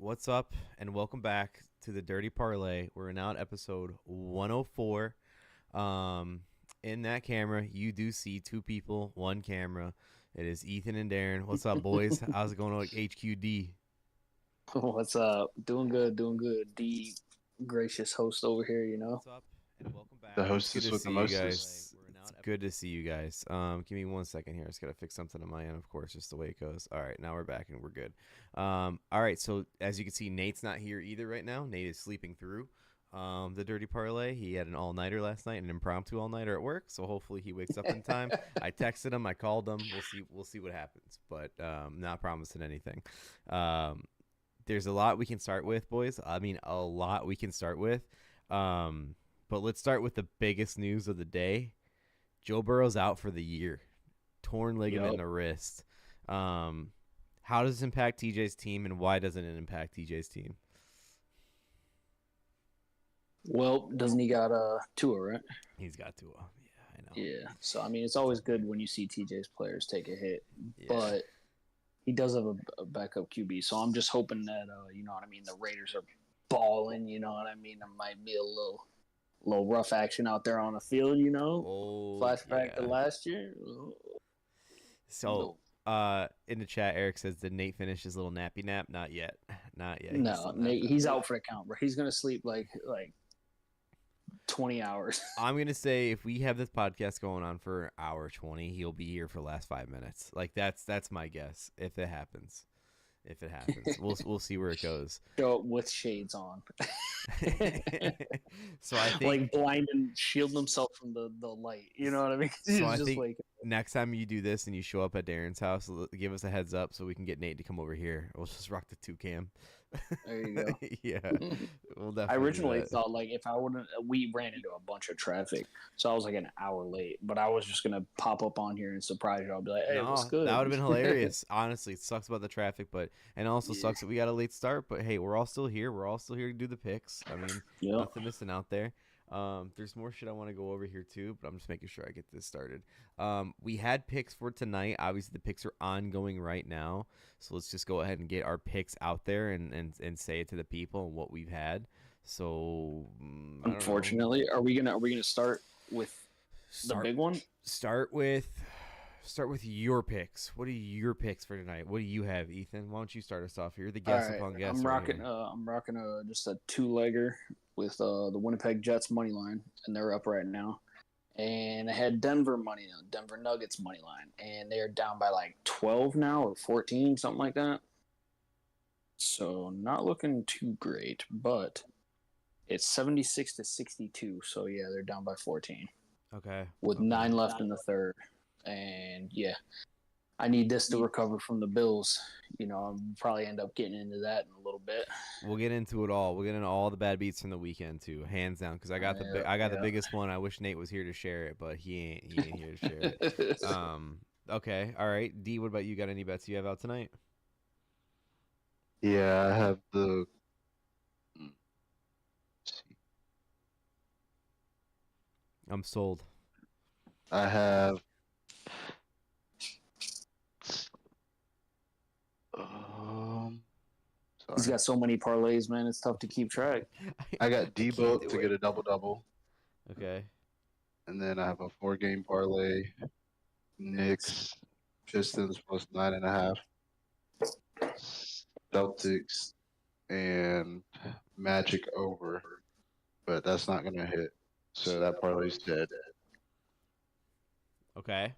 What's up, and welcome back to the Dirty Parlay. We're now at episode 104. In that camera, you do see two people, one camera. It is Ethan and Deryn. What's up, boys? How's it going on HQD? What's up? Doing good, doing good. The gracious host over here, What's up, and welcome back. The It's good hostess to with the see you guys. mostest. It's good to see you guys. Give me 1 second here. I just gotta fix something on my end, of course, just the way it goes. All right, now we're back and we're good. All right, so as you can see, Nate's not here either right now. Nate is sleeping through the Dirty Parlay. He had an all-nighter last night, an impromptu all-nighter at work, so hopefully he wakes up in time. I texted him, I called him. We'll see what happens, but not promising anything. There's a lot we can start with, boys. I mean, a lot we can start with. But let's start with the biggest news of the day. Joe Burrow's out for the year. Torn ligament in the wrist. How does this impact TJ's team, and why doesn't it impact TJ's team? Well, doesn't he got Tua, right? He's got Tua. Yeah, I know. Yeah. So I mean, it's always good when you see TJ's players take a hit, Yeah. but he does have a backup QB. So I'm just hoping that you know what I mean. The Raiders are balling. You know what I mean. There might be a little rough action out there on the field. You know, flashback to last year. So, in the chat, Eric says, did Nate finish his little nappy nap? Not yet. Not yet. No, Nate, he's out for the count, bro. He's gonna sleep like 20 hours. I'm gonna say if we have this podcast going on for an hour 20, he'll be here for the last 5 minutes. Like that's my guess. If it happens, we'll see where it goes. Show up with shades on. So I think like blind and shielding himself from the light. You know what I mean? So I think next time you do this and you show up at Darren's house, give us a heads up so we can get Nate to come over here. We'll just rock the 2 cam. There you go. Yeah, we'll definitely. I originally thought like if I wouldn't, we ran into a bunch of traffic, so I was like an hour late. But I was just gonna pop up on here and surprise you. I'll be like, "Hey, what's good?" That would have been hilarious. Honestly, it sucks about the traffic, and also sucks that we got a late start. But hey, we're all still here. We're all still here to do the picks. I mean, nothing missing out there. There's more shit I want to go over here too, but I'm just making sure I get this started. We had picks for tonight. Obviously, the picks are ongoing right now, so let's just go ahead and get our picks out there and say it to the people and what we've had. So, unfortunately, are we gonna start with the big one? Start with your picks. What are your picks for tonight? What do you have, Ethan? Why don't you start us off here? The guest upon guest. I'm rocking just a 2-legger with the Winnipeg Jets money line, and they're up right now. And I had Denver Nuggets money line, and they're down by like 12 now or 14, something like that. So not looking too great, but it's 76-62. So yeah, they're down by 14. Okay. With 9 left in the third, and yeah, I need this to recover from the Bills. You know, I'll probably end up getting into that in a little bit. We'll get into it all. We'll get into all the bad beats from the weekend too, hands down. Because I got the biggest one. I wish Nate was here to share it, but he ain't here to share it. Okay, all right. D, what about you? Got any bets you have out tonight? Yeah, I have the. I'm sold. I have. He's got so many parlays, man. It's tough to keep track. I got Debo to get a double-double. Okay. And then I have a 4-game parlay. Knicks, Pistons plus 9.5. Celtics and Magic over. But that's not going to hit. So that parlay's dead. Okay.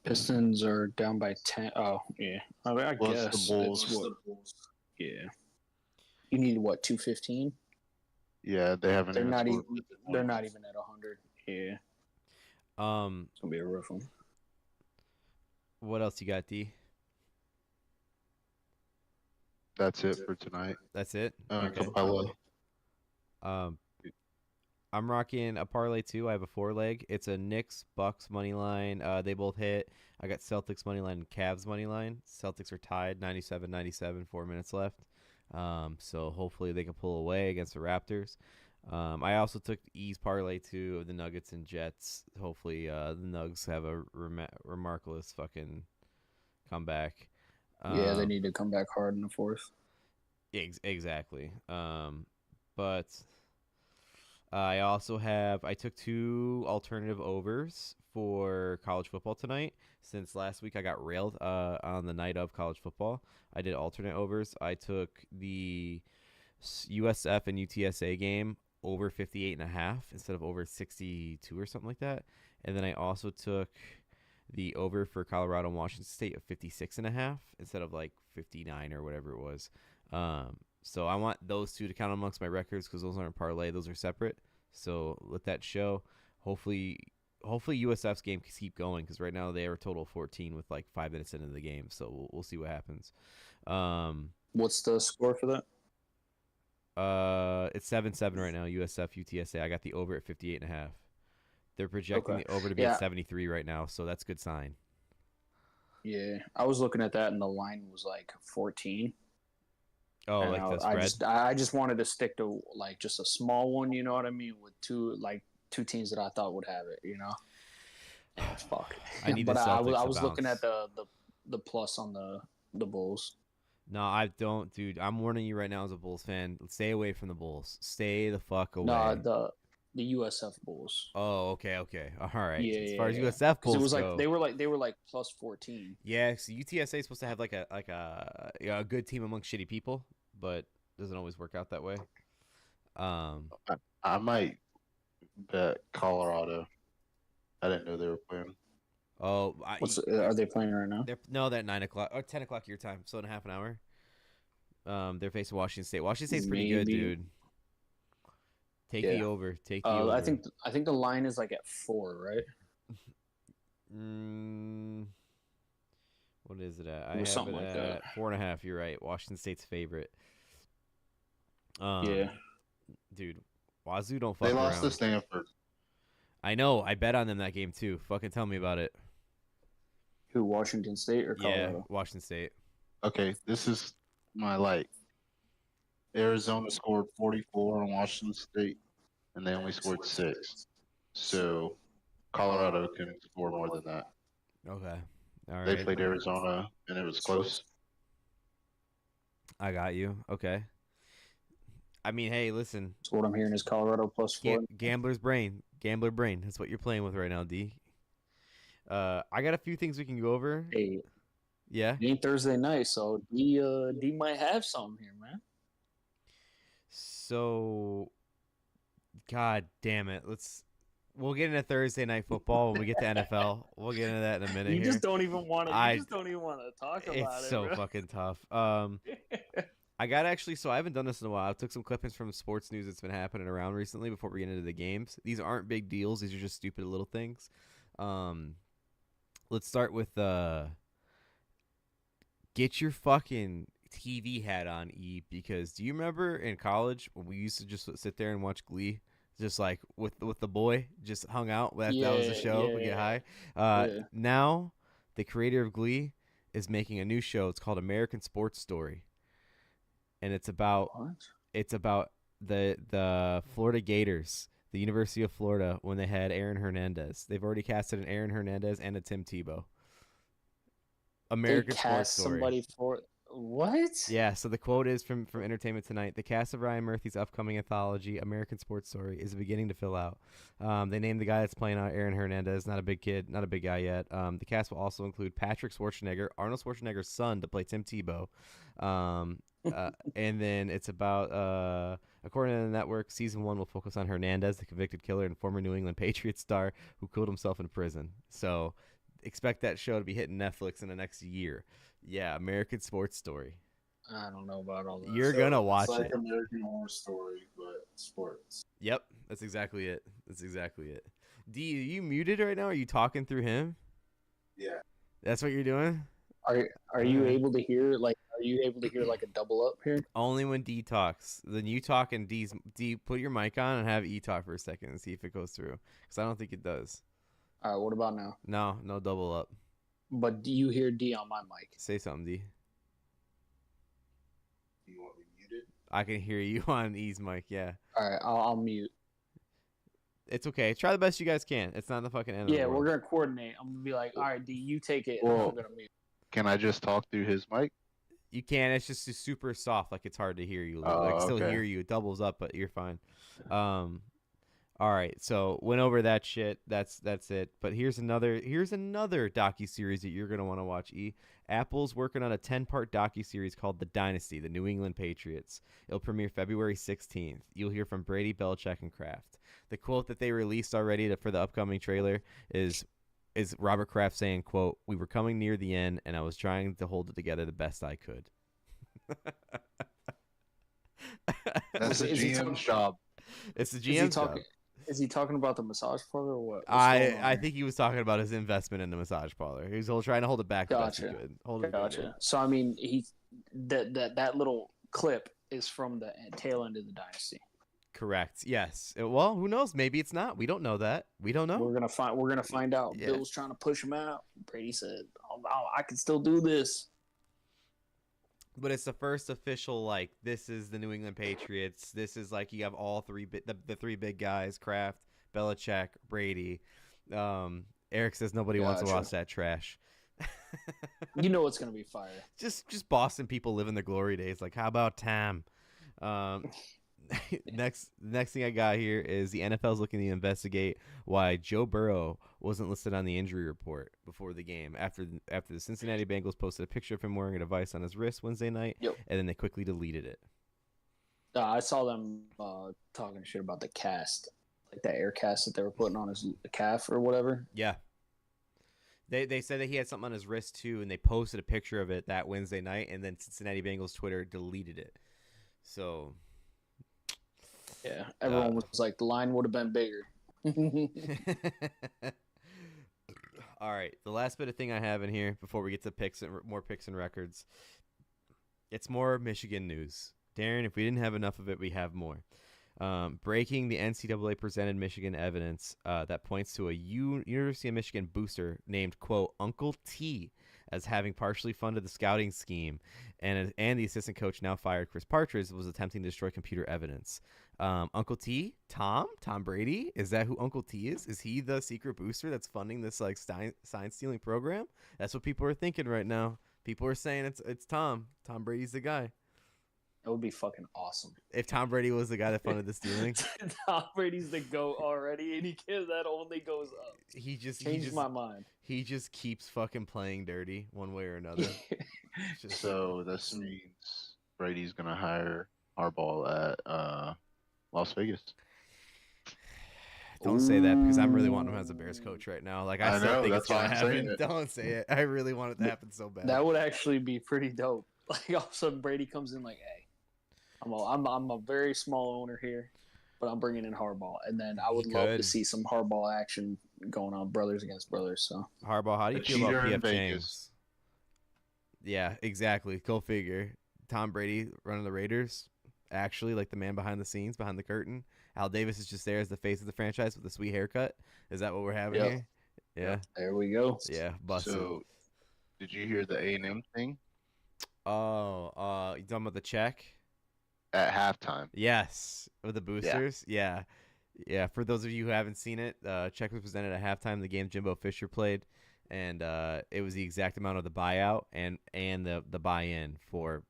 Pistons are down by 10. Oh, yeah. I mean, I guess the Bulls. Yeah. You need what, 215? Yeah, they haven't. They're not even at 100. Yeah. It's gonna be a rough one. What else you got, D? That's it for tonight. That's it. Capella. I'm rocking a parlay too. I have a 4-leg. It's a Knicks Bucks money line. They both hit. I got Celtics money line and Cavs money line. Celtics are tied 97-97, 4 minutes left. So hopefully they can pull away against the Raptors. I also took E's parlay too of the Nuggets and Jets. Hopefully the Nugs have a remarkable fucking comeback. Yeah, they need to come back hard in the fourth. Exactly. But I took 2 alternative overs for college football tonight. Since last week I got railed on the night of college football. I did alternate overs. I took the USF and UTSA game over 58.5 instead of over 62 or something like that. And then I also took the over for Colorado and Washington State of 56.5 instead of like 59 or whatever it was. So I want those 2 to count amongst my records because those aren't parlay; those are separate. So let that show. Hopefully USF's game can keep going because right now they are a total of 14 with like 5 minutes into the game. So we'll see what happens. What's the score for that? It's 7-7 right now. USF UTSA. I got the over at 58.5. They're projecting the over to be at 73 right now, so that's a good sign. Yeah, I was looking at that and the line was like 14. Oh, and like the spread? I just wanted to stick to like just a small one, you know what I mean, with two teams that I thought would have it, you know. Fuck. I need but the Celtics I to was looking bounce. at the plus on the Bulls. No, I don't, dude. I'm warning you right now as a Bulls fan. Stay away from the Bulls. Stay the fuck away. No, the USF Bulls. Oh, okay. All right. Yeah, as far as USF Bulls it was go, like they were like plus 14. yeah. So UTSA is supposed to have like a good team among shitty people, but doesn't always work out that way. I might bet Colorado. I didn't know they were playing. Oh, are they playing right now? They're at 9 o'clock or 10 o'clock your time, so in half an hour. They're facing Washington State. Washington State's pretty good, dude. Take the over. Take the over. I think the line is like at 4, right? What is it at? I have something it like at that. 4.5. You're right. Washington State's favorite. Yeah, dude. Wazoo don't fuck They around. lost to Stanford. I know. I bet on them that game too. Fucking tell me about it. Who, Washington State or Colorado? Yeah, Washington State. Okay, this is my light. Arizona scored 44 on Washington State, and they only scored 6. So Colorado can score more than that. Okay. All right. They played Arizona, and it was close. I got you. Okay. I mean, hey, listen. So what I'm hearing is Colorado plus 4. Gambler's brain. Gambler brain. That's what you're playing with right now, D. I got a few things we can go over. Hey. Yeah. It ain't Thursday night, so D might have something here, man. So, God damn it. We'll get into Thursday night football when we get to NFL. We'll get into that in a minute. You just don't even want to. You just don't even want to talk about it. It's so fucking tough. I got so I haven't done this in a while. I took some clippings from sports news that's been happening around recently before we get into the games. These aren't big deals. These are just stupid little things. Let's start with get your fucking TV hat on, E, because do you remember in college when we used to just sit there and watch Glee, just like with the boy, just hung out? That was the show. We get high. Now the creator of Glee is making a new show. It's called American Sports Story, and it's about the Florida Gators, the University of Florida, when they had Aaron Hernandez. They've already casted an Aaron Hernandez and a Tim Tebow. American Sports Story. Somebody for what? Yeah, so the quote is from Entertainment Tonight. The cast of Ryan Murphy's upcoming anthology, American Sports Story, is beginning to fill out. They named the guy that's playing out Aaron Hernandez, not a big kid, not a big guy yet. The cast will also include Patrick Schwarzenegger, Arnold Schwarzenegger's son, to play Tim Tebow. And then it's about, according to the network, season 1 will focus on Hernandez, the convicted killer and former New England Patriots star who killed himself in prison. So expect that show to be hitting Netflix in the next year. Yeah, American Sports Story. I don't know about all that. You're gonna watch it's like it. American Horror Story, but sports. Yep, that's exactly it. D, are you muted right now? Are you talking through him? Yeah. That's what you're doing? Are you able to hear like a double up here? Only when D talks. Then you talk and D, put your mic on and have E talk for a second and see if it goes through. Because I don't think it does. All right, what about now? No double up. But do you hear D on my mic? Say something, D. Do you want me muted? I can hear you on E's mic, yeah. All right, I'll mute. It's okay. Try the best you guys can. It's not the fucking end of the world. We're going to coordinate. I'm going to be like, all right, D, you take it, and Well, I'm going to mute. Can I just talk through his mic? You can. It's just super soft, like it's hard to hear you. I Oh, can still okay. hear you. It doubles up, but you're fine. All right, so went over that shit. That's it. But here's another docu series that you're gonna want to watch. Apple's working on a 10-part docu series called The Dynasty: The New England Patriots. It'll premiere February 16th. You'll hear from Brady, Belichick, and Kraft. The quote that they released already for the upcoming trailer is Robert Kraft saying, "Quote: We were coming near the end, and I was trying to hold it together the best I could." That's the Is he GM's job. It's the Is he GM's job. talking? Is he talking about the massage parlor or what? What's going on I here? think he was talking about his investment in the massage parlor. He was trying to hold it back the best he Gotcha. could. Hold it Gotcha. So I mean, that little clip is from the tail end of the dynasty. Correct. Yes. Well, who knows? Maybe it's not. We don't know that. We don't know. We're gonna find out. Yeah. Bill's trying to push him out. Brady said, I can still do this." But it's the first official, like, this is the New England Patriots. This is like you have all the three big guys: Kraft, Belichick, Brady. Eric says nobody wants to Gotcha. watch that trash. You know it's gonna be fire. Just Boston people living their glory days. Like, how about Tam? Next thing I got here is the NFL's looking to investigate why Joe Burrow wasn't listed on the injury report before the game after the Cincinnati Bengals posted a picture of him wearing a device on his wrist Wednesday night, Yep. and then they quickly deleted it. I saw them talking shit about the cast, like that air cast that they were putting on his calf or whatever. Yeah. They said that he had something on his wrist too, and they posted a picture of it that Wednesday night, and then Cincinnati Bengals Twitter deleted it. So Yeah, everyone was like, the line would have been bigger. All right, the last bit of thing I have in here before we get to more picks and records, it's more Michigan news. Deryn, if we didn't have enough of it, we have more. Breaking the NCAA presented Michigan evidence that points to a University of Michigan booster named, quote, Uncle T, as having partially funded the scouting scheme, and the assistant coach, now fired, Chris Partridge, was attempting to destroy computer evidence. Uncle T, Tom Brady, is that who Uncle T is? Is he the secret booster that's funding this like sign stealing program? That's what people are thinking right now. People are saying it's Tom. Tom Brady's the guy. That would be fucking awesome. If Tom Brady was the guy that funded the stealing, Tom Brady's the GOAT already, and that only goes up. he just Changed my mind. He just keeps fucking playing dirty one way or another. So this means Brady's gonna hire Harbaugh at Las Vegas. Don't say that because I'm really wanting him as a Bears coach right now. Like I still know, think it's that's why gonna I'm saying happen. it. Don't say it. I really want it to happen so bad. That would actually be pretty dope. Like all of a sudden Brady comes in like, "Hey, I'm a very small owner here, but I'm bringing in Harbaugh," and then I would love to see some Harbaugh action going on, brothers against brothers. So Harbaugh, how do you A feel about cheater in PF Vegas. James? Yeah, exactly. Go figure. Tom Brady running the Raiders, actually like the man behind the scenes, behind the curtain. Al Davis is just there as the face of the franchise with a sweet haircut. Is that what we're having Yep. here? Yeah. there we go. Yeah, busted. So, did you hear the A&M thing Oh, you talking about the check? at halftime? Yes, with the boosters. Yeah. For those of you who haven't seen it, check was presented at halftime. The game Jimbo Fisher played, and it was the exact amount of the buyout and the buy-in for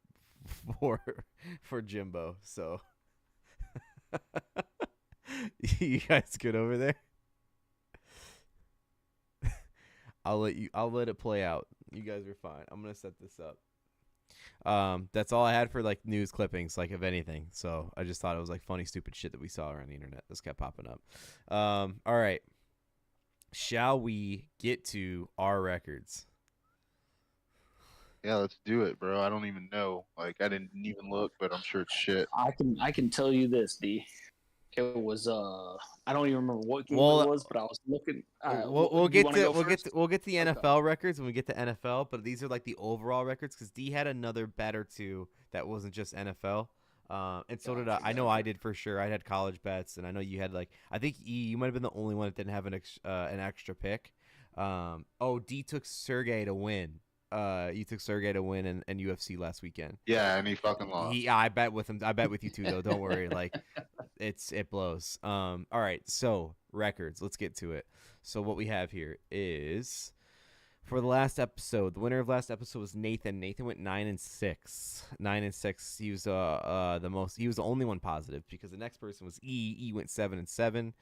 Jimbo. So you guys good over there? I'll let it play out. You guys are fine. I'm gonna set this up. That's all I had for like news clippings, like of anything. So I just thought it was like funny, stupid shit that we saw around the internet. This kept popping up. All right. Shall we get to our records? Yeah, let's do it, bro. I don't even know. Like, I didn't even look, but I'm sure it's shit. I can tell you this, D. It was I don't even remember what game it was, but I was looking. We'll get to the Okay. NFL records when we get to NFL, but these are like the overall records because D had another bet or two that wasn't just NFL. And so did I. I know I did for sure. I had college bets, and I know you had like I think you might have been the only one that didn't have an extra pick. D took Sergey to win. You took Sergey to win in UFC last weekend. Yeah, and he fucking lost. I bet with him. I bet with you too, though. Don't worry. Like, it blows. All right. So records. Let's get to it. So what we have here is For the last episode, the winner of last episode was Nathan. Nathan went 9-6. 9-6. He was the most. He was the only one positive because the next person was E. E went 7-7.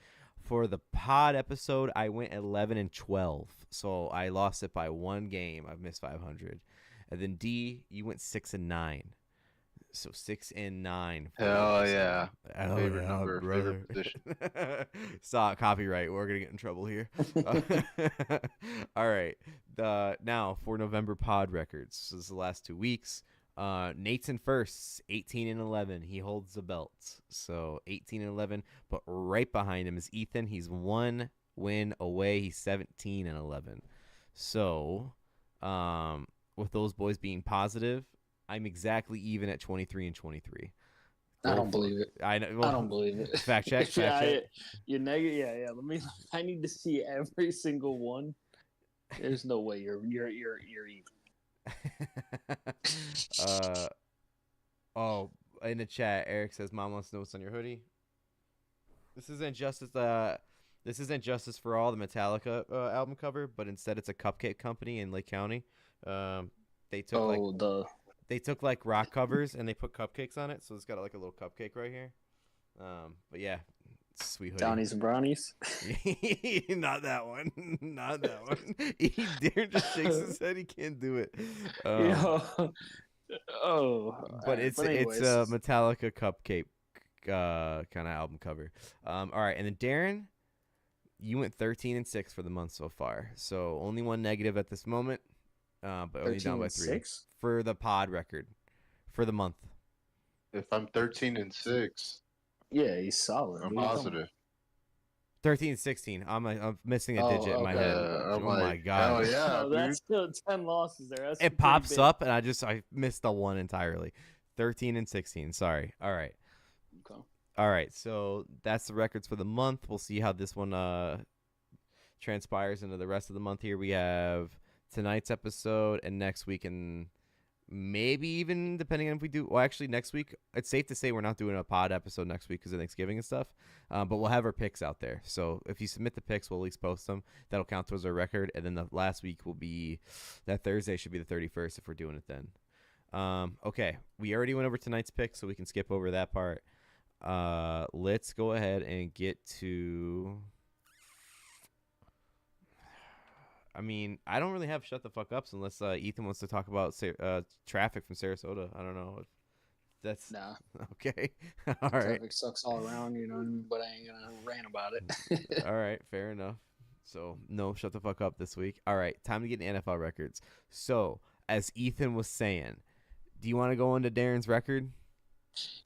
For the pod episode, I went 11-12. So I lost it by one game. I've missed 500. And then D, you went 6-9. So 6-9. Hell yeah. Oh, Favorite yeah, number, brother. favorite position. Stop copyright. We're gonna get in trouble here. All right. Now for November pod records. So this is the last 2 weeks. Nate's in first, 18-11. He holds the belt. So 18-11. But right behind him is Ethan. He's 1 win away. He's 17-11. So, with those boys being positive, I'm exactly even at 23-23. I don't believe it. I know. I don't believe it. Fact check. You're negative. Yeah. Let me. I need to see every single one. There's no way you're even. In the chat, Eric says, "Mom wants notes on your hoodie." This isn't Justice for All, the Metallica album cover, but instead it's a cupcake company in Lake County. They took like rock covers and they put cupcakes on it, so it's got like a little cupcake right here. But yeah, sweet hoodie. Downies and brownies. Not that one. Not that one. Deryn just shakes his head. He can't do it. But it's a Metallica cupcake kind of album cover. All right, and then Deryn, you went 13-6 for the month so far. So only one negative at this moment. But only down by 3 6? for the pod record for the month. If I'm 13-6, yeah, he's solid. I'm positive. 13-16. I'm missing a digit in my head. I'm my god! Oh yeah, no, that's still 10 losses there. That's it pops up, and I missed the one entirely. 13-16. Sorry. All right. Okay. All right. So that's the records for the month. We'll see how this one transpires into the rest of the month. Here we have tonight's episode and next week, and maybe even depending on if we do. Well, actually, next week it's safe to say we're not doing a pod episode next week because of Thanksgiving and stuff. But we'll have our picks out there. So if you submit the picks, we'll at least post them. That'll count towards our record. And then the last week will be that Thursday should be the 31st if we're doing it then. Okay, we already went over tonight's picks, so we can skip over that part. Let's go ahead and get to. I mean, I don't really have shut the fuck ups unless Ethan wants to talk about traffic from Sarasota. I don't know. That's nah. Okay. All right. Traffic sucks all around, but I ain't gonna rant about it. All right, fair enough. So no, shut the fuck up this week. All right, time to get in NFL records. So as Ethan was saying, do you want to go into Deryn's record?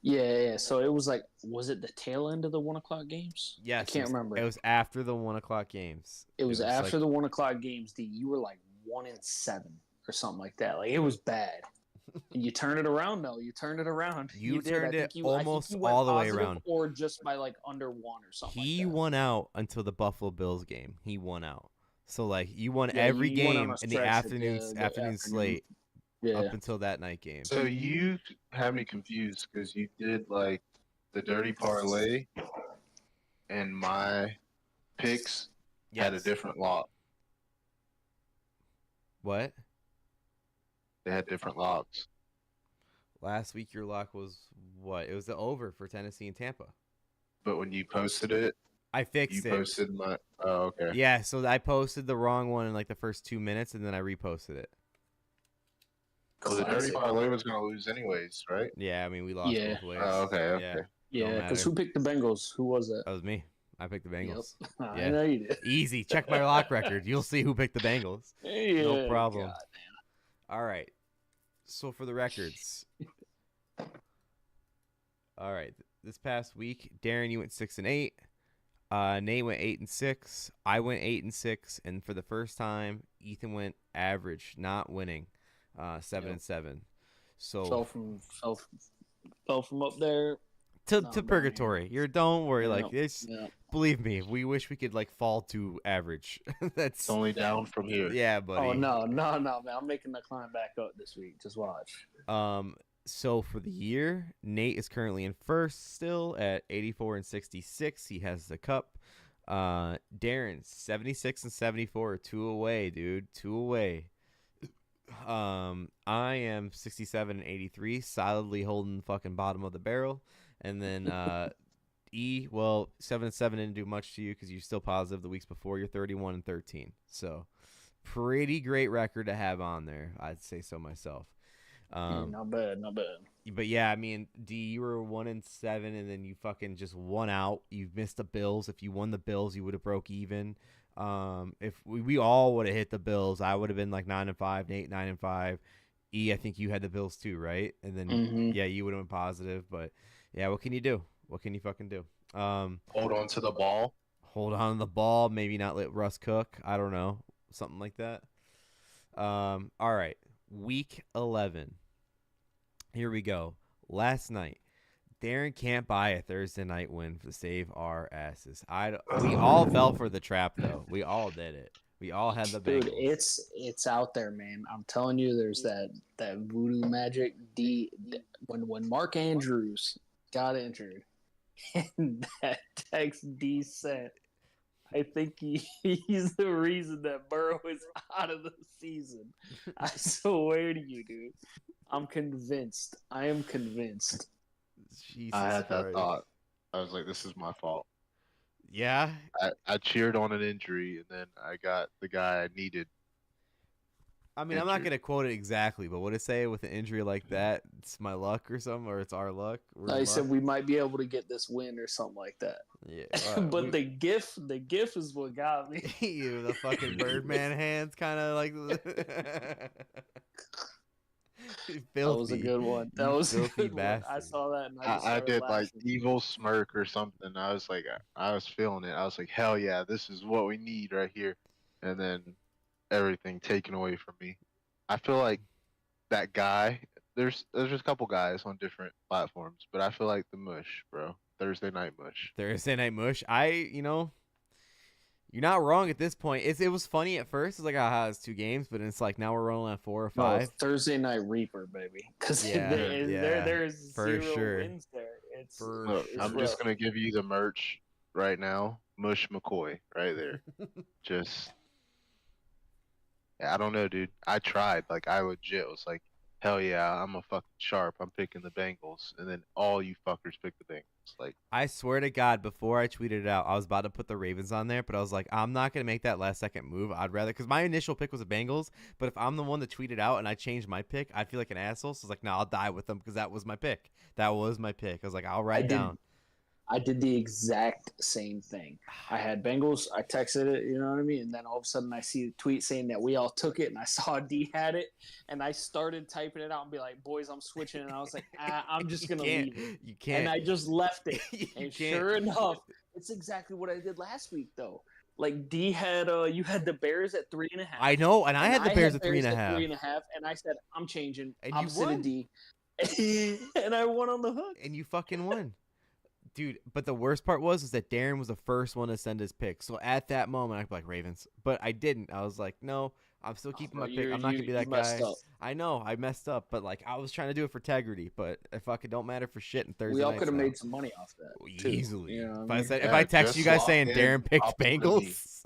Yeah. So it was was it the tail end of the 1 o'clock games? Yes. I can't remember. It was after the 1 o'clock games. It was after the 1 o'clock games. You were 1-7 or something like that. It was bad. You turned it around, though. You turned it around. You turned it almost all the way around. Or just by under 1 or something. He won out until the Buffalo Bills game. He won out. So you won every you game won in the afternoon slate. Yeah. Up until that night game. So you have me confused because you did the Dirty Parlay, and my picks had a different lock. What? They had different locks. Last week your lock was what? It was the over for Tennessee and Tampa. But when you posted it, I fixed you it. posted my. Oh, okay. Yeah, so I posted the wrong one in the first 2 minutes, and then I reposted it. Well, the Dirty Parlay was going to lose anyways, right? Yeah, I mean, we lost both ways. Oh, okay. Yeah, because who picked the Bengals? Who was that? That was me. I picked the Bengals. Yep. Yeah. I know you did. Easy. Check my lock record. You'll see who picked the Bengals. Yeah, no problem. God, all right. So for the records. All right. This past week, Deryn, you went 6-8. Nate went 8-6. I went 8-6, and for the first time, Ethan went average, not winning. 7-7. So fell from up there to purgatory. Don't worry. It's believe me, we wish we could fall to average. That's only down from here. Yeah, buddy. Oh no, man! I'm making the climb back up this week. Just watch. So for the year, Nate is currently in first still at 84-66. He has the cup. Deryn 76 and 74, 2 away, dude, 2 away. I am 67 and 83, solidly holding fucking bottom of the barrel, and then well, 7 and 7 didn't do much to you because you're still positive the weeks before. You're 31 and 13, so pretty great record to have on there. I'd say so myself. Not bad. But yeah, I mean, D, you were 1 and 7, and then you fucking just won out. You missed the Bills. If you won the Bills, you would have broke even. If we all would have hit the Bills, I would have been like 9 and 5, Nate 9 and 5. I think you had the Bills too, right? And then yeah, you would have been positive. But yeah, what can you do? What can you fucking do? Hold on to the ball. Hold on to the ball. Maybe not let Russ cook. I don't know, something like that. All right, week 11. Here we go. Last night, Deryn can't buy a Thursday night win to save our asses. We all fell for the trap, though. We all did it. We all had the Bengals. Dude, it's out there, man. I'm telling you, there's that voodoo magic. When Mark Andrews got injured, and that text D sent, I think he's the reason that Burrow is out of the season. I swear to you, dude. I'm convinced. I am convinced. Jesus I had that Christ. thought. I was like, this is my fault. Yeah? I cheered on an injury, and then I got the guy I needed. I mean, I'm not going to quote it exactly, but would it say with an injury like that, it's my luck or something, or it's our luck? I said we might be able to get this win or something like that. Yeah. But the gif is what got me. You, the fucking Birdman hands kind of like... That was a good one. That was a good one. I saw that and I did laughing. like evil smirk or something. I was like, I was feeling it. I was like, hell yeah, this is what we need right here. And then everything taken away from me. I feel like that guy. There's just a couple guys on different platforms, but I feel like the mush, bro. Thursday night mush. Thursday night mush. You're not wrong at this point. It was funny at first. It's like, it's 2 games, but it's like now we're rolling at 4 or 5. No, Thursday night Reaper, baby. Because there's for zero sure. wins there. Look, I'm just gonna give you the merch right now. Mush McCoy, right there. Just, I don't know, dude. I tried. Like, I legit was like, hell yeah, I'm a fucking sharp. I'm picking the Bengals, and then all you fuckers pick the Bengals. Like, I swear to God, before I tweeted it out, I was about to put the Ravens on there, but I was like, I'm not gonna make that last second move. I'd rather, because my initial pick was the Bengals, but if I'm the one that tweeted out and I changed my pick, I'd feel like an asshole. So I was like, no, I'll die with them because that was my pick. I was like, I'll write down. I did the exact same thing. I had Bengals. I texted it, you know what I mean? And then all of a sudden I see a tweet saying that we all took it, and I saw D had it, and I started typing it out and be like, boys, I'm switching. And I was like, I'm just going to leave it. You can't. And I just left it. And sure enough, it's exactly what I did last week, though. Like, D had, you had the Bears at 3.5. I know, and I had the Bears at 3.5. 3.5, and I said, I'm changing. And I'm sitting D. And I won on the hook. And you fucking won. Dude, but the worst part was that Deryn was the first one to send his pick. So at that moment, I'd be like, Ravens. But I didn't. I was like, no, I'm still keeping my pick. I'm not going to be that guy. I know, I messed up. But, like, I was trying to do it for integrity. But it fucking don't matter for shit in Thursday. We all could have made some money off that. Too, easily. You know if I text you guys saying Deryn picked Bengals,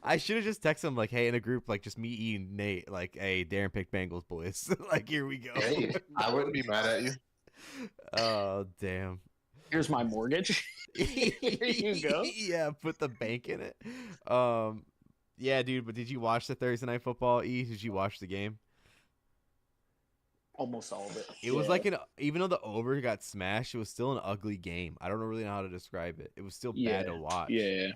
I should have just texted him, like, hey, in a group, like, just me, E, and Nate, like, hey, Deryn picked Bengals, boys. Like, here we go. Hey, I wouldn't be mad at you. Oh, damn. Here's my mortgage. Here you go. Yeah, put the bank in it. Yeah, dude, but did you watch the Thursday night football, E? Did you watch the game? Almost all of it. It was like even though the over got smashed, it was still an ugly game. I don't really know how to describe it. It was still bad to watch. Yeah. It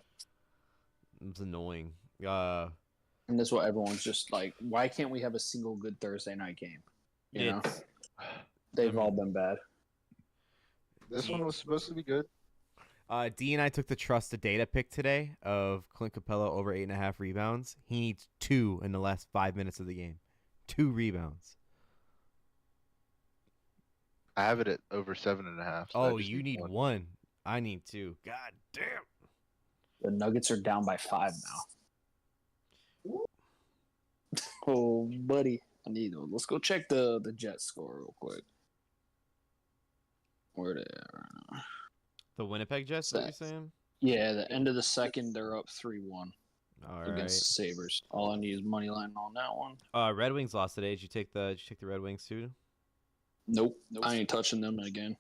was annoying. And that's what everyone's just like, why can't we have a single good Thursday night game? You know? They've all been bad. This one was supposed to be good. D and I took the trusted data pick today of Clint Capella over 8.5 rebounds. He needs 2 in the last 5 minutes of the game. 2 rebounds. I have it at over 7.5. So you need 1. I need 2. God damn. The Nuggets are down by 5 now. Oh, buddy. Let's go check the Jets score real quick. Where they are right now. The Winnipeg Jets, what you're saying? Yeah, the end of the second, they're up 3-1 All against right. the Sabres. All I need is money line on that one. Red Wings lost today. Did you take the Red Wings too? Nope. I ain't touching them again.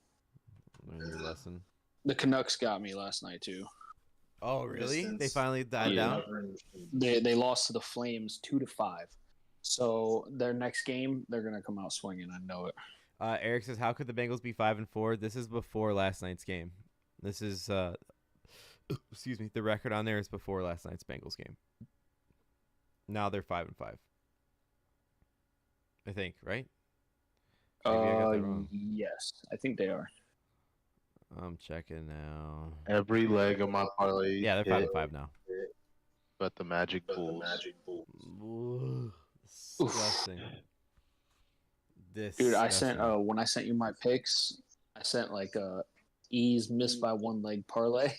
Learn your lesson. The Canucks got me last night too. Oh, really? Distance. They finally died Yeah. down? They lost to the Flames 2-5. So their next game, they're gonna come out swinging. I know it. Eric says, "How could the Bengals be 5-4?" This is before last night's game. This is excuse me. The record on there is before last night's Bengals game. Now they're 5-5. I think, right? Maybe I got that wrong. Yes, I think they are. I'm checking now. Every leg of my parlay. Yeah, they're 5-5 now. But the Magic Bulls. Ooh, disgusting. Dude, I sent when I sent you my picks, I sent like E's missed by one leg parlay.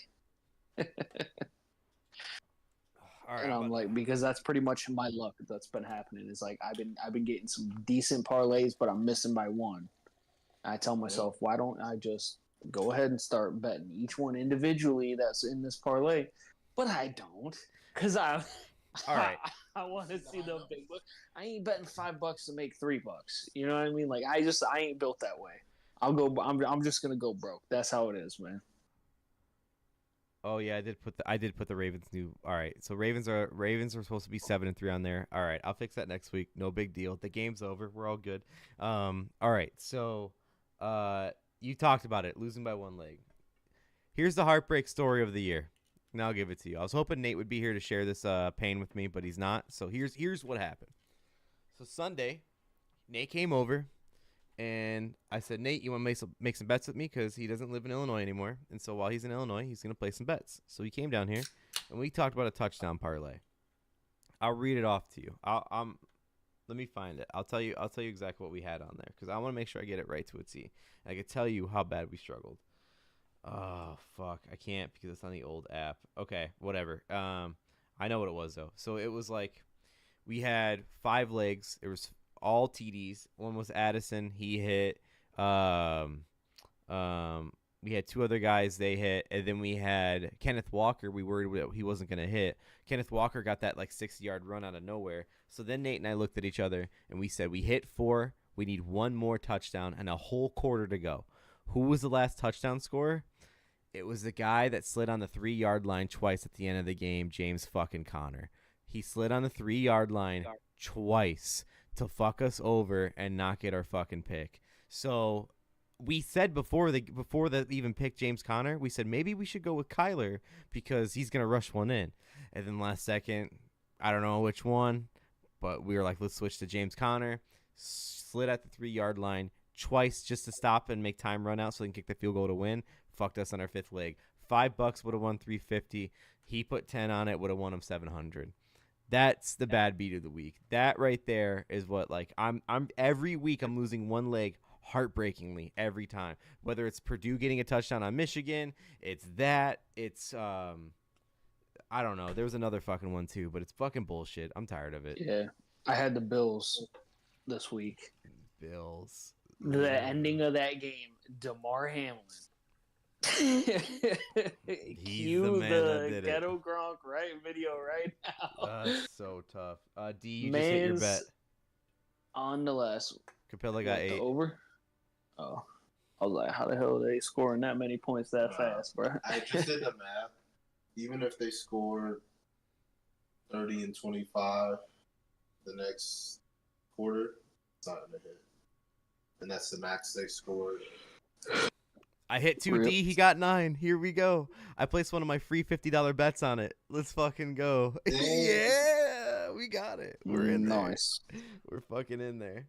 All right, And I'm like, because that's pretty much my luck that's been happening. Is like I've been getting some decent parlays, but I'm missing by one. I tell myself, why don't I just go ahead and start betting each one individually that's in this parlay? But I don't, because all right. I want to see the big book. I ain't betting $5 to make $3. You know what I mean? Like I ain't built that way. I'm just gonna go broke. That's how it is, man. Oh yeah, I did put the Ravens new. All right, so Ravens are supposed to be 7-3 on there. All right, I'll fix that next week. No big deal. The game's over. We're all good. All right, so you talked about it, losing by one leg. Here's the heartbreak story of the year. Now I'll give it to you. I was hoping Nate would be here to share this pain with me, but he's not. So here's what happened. So Sunday, Nate came over. And I said, Nate, you want to make some bets with me? Because he doesn't live in Illinois anymore. And so while he's in Illinois, he's going to play some bets. So he came down here, and we talked about a touchdown parlay. I'll read it off to you. Let me find it. I'll tell you exactly what we had on there. Because I want to make sure I get it right to a T. I can tell you how bad we struggled. Oh, fuck. I can't because it's on the old app. Okay, whatever. I know what it was, though. So it was like we had 5 legs. There was all TDs. One was Addison. He hit. We had 2 other guys. They hit, and then we had Kenneth Walker. We worried that he wasn't gonna hit. Kenneth Walker got that like 60-yard run out of nowhere. So then Nate and I looked at each other and we said, we hit 4. We need 1 more touchdown and a whole quarter to go. Who was the last touchdown scorer? It was the guy that slid on the 3-yard line twice at the end of the game, James fucking Conner. He slid on the 3-yard line twice to fuck us over and not get our fucking pick. So we said before they even picked James Conner, we said maybe we should go with Kyler because he's gonna rush one in. And then last second, I don't know which one, but we were like, let's switch to James Conner. Slid at the 3-yard line twice just to stop and make time run out so they can kick the field goal to win. Fucked us on our 5th leg. $5 would have won $350. He put 10 on it, would have won him $700. That's the bad beat of the week. That right there is what, like, I'm every week I'm losing 1 leg heartbreakingly every time. Whether it's Purdue getting a touchdown on Michigan, it's I don't know. There was another fucking one too, but it's fucking bullshit. I'm tired of it. Yeah, I had the Bills this week. Bills. The ending of that game, DeMar Hamlin. Cue the Ghetto Gronk video right now. That's so tough. D, you just hit your bet. On the last. Capella got 8. Over? Oh. I was like, how the hell are they scoring that many points that fast, bro? I just did the math. Even if they score 30 and 25 the next quarter, it's not going to hit. And that's the max they scored. I hit 2D. He got 9. Here we go. I placed one of my free $50 bets on it. Let's fucking go. Yeah, we got it. We're in there. Nice. We're fucking in there.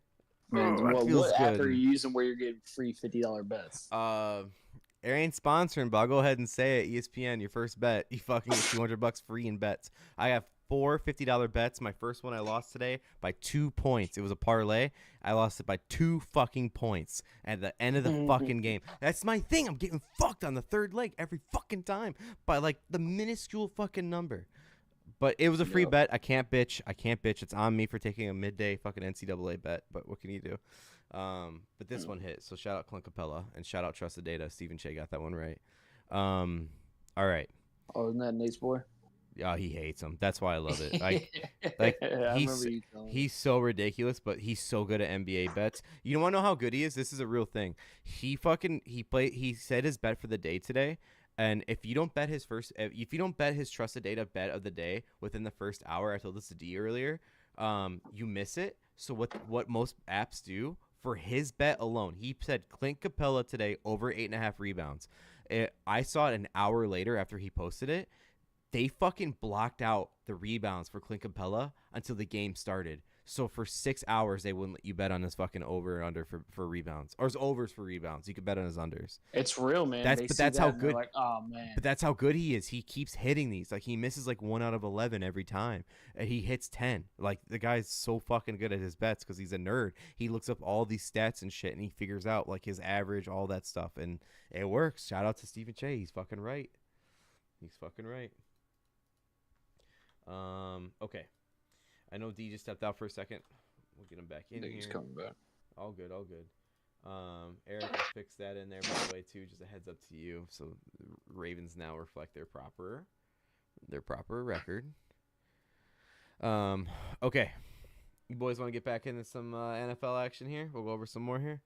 Man, what app are you using where you're getting free $50 bets? It ain't sponsoring, but I'll go ahead and say it. ESPN, your first bet, you fucking get $200 free in bets. I have 4 $50 bets. My first one I lost today by 2 points. It was a parlay. I lost it by 2 fucking points at the end of the fucking game. That's my thing. I'm getting fucked on the 3rd leg every fucking time by like the minuscule fucking number. But it was a free bet. I can't bitch. It's on me for taking a midday fucking NCAA bet. But what can you do? But this one hit. So shout out Clint Capella and shout out Trusted Data. Stephen Shea got that one right. All right. Oh, isn't that Nate's boy? Yeah, he hates him. That's why I love it. Like I he's remember you telling me. he's so ridiculous, but he's so good at NBA bets. You want to know how good he is? This is a real thing. He said his bet for the day today, and if you don't bet his trusted data bet of the day within the first hour, I told this to D earlier, you miss it. So what most apps do for his bet alone, he said Clint Capella today over 8.5 rebounds. I saw it an hour later after he posted it. They fucking blocked out the rebounds for Clint Capella until the game started. So for 6 hours, they wouldn't let you bet on his fucking over or under for rebounds, or his overs for rebounds. You could bet on his unders. It's real, man. That's how good. Like, oh man. But that's how good he is. He keeps hitting these. Like he misses like 1 out of 11 every time, and he hits 10. Like the guy's so fucking good at his bets because he's a nerd. He looks up all these stats and shit, and he figures out like his average, all that stuff, and it works. Shout out to Stephen Che. He's fucking right. He's fucking right. Okay. I know D just stepped out for a second. We'll get him back in here. He's coming back. All good. Eric will fix that in there, by the way, too. Just a heads up to you. So Ravens now reflect their proper record. Okay. You boys want to get back into some NFL action here? We'll go over some more here.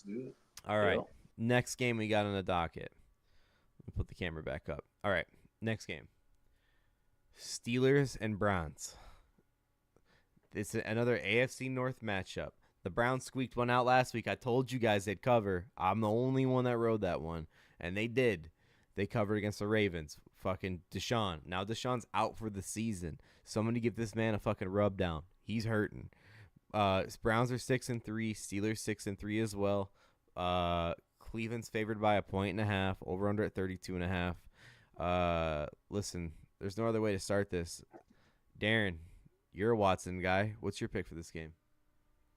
Yeah. All right. Next game we got on the docket. Let me put the camera back up. All right. Next game. Steelers and Browns. It's another AFC North matchup. The Browns squeaked one out last week. I told you guys they'd cover. I'm the only one that rode that one, and they did. They covered against the Ravens. Fucking Deshaun. Now Deshaun's out for the season. Somebody give this man a fucking rub down. He's hurting. Browns are 6-3. Steelers 6-3 as well. Cleveland's favored by 1.5. Over under at 32.5. Listen. There's no other way to start this. Deryn, you're a Watson guy. What's your pick for this game?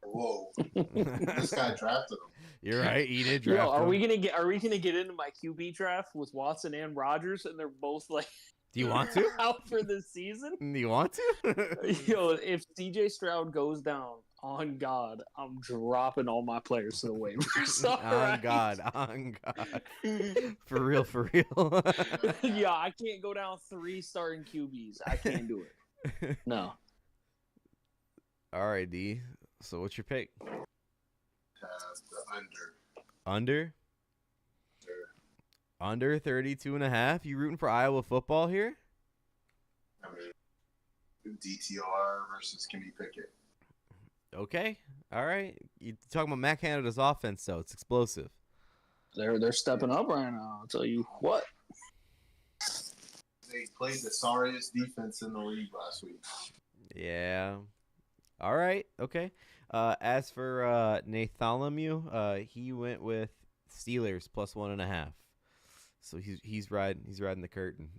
Whoa. This guy drafted him. You're right. He did draft him. Are we gonna get into my QB draft with Watson and Rodgers, and they're both like Do you want to? out for the season? Do you want to? Yo, if CJ Stroud goes down, on God, I'm dropping all my players to the waivers. On God. For real. Yeah, I can't go down 3 starting QBs. I can't do it. No. All right, D. So what's your pick? The under. Under? Under 32.5? You rooting for Iowa football here? I mean, DTR versus Kenny Pickett. Okay. All right. You talking about Matt Canada's offense, though. It's explosive. They're stepping up right now. I'll tell you what. They played the sorriest defense in the league last week. Yeah. All right. Okay. As for Natholomew, he went with Steelers plus 1.5. So he's riding the curtain.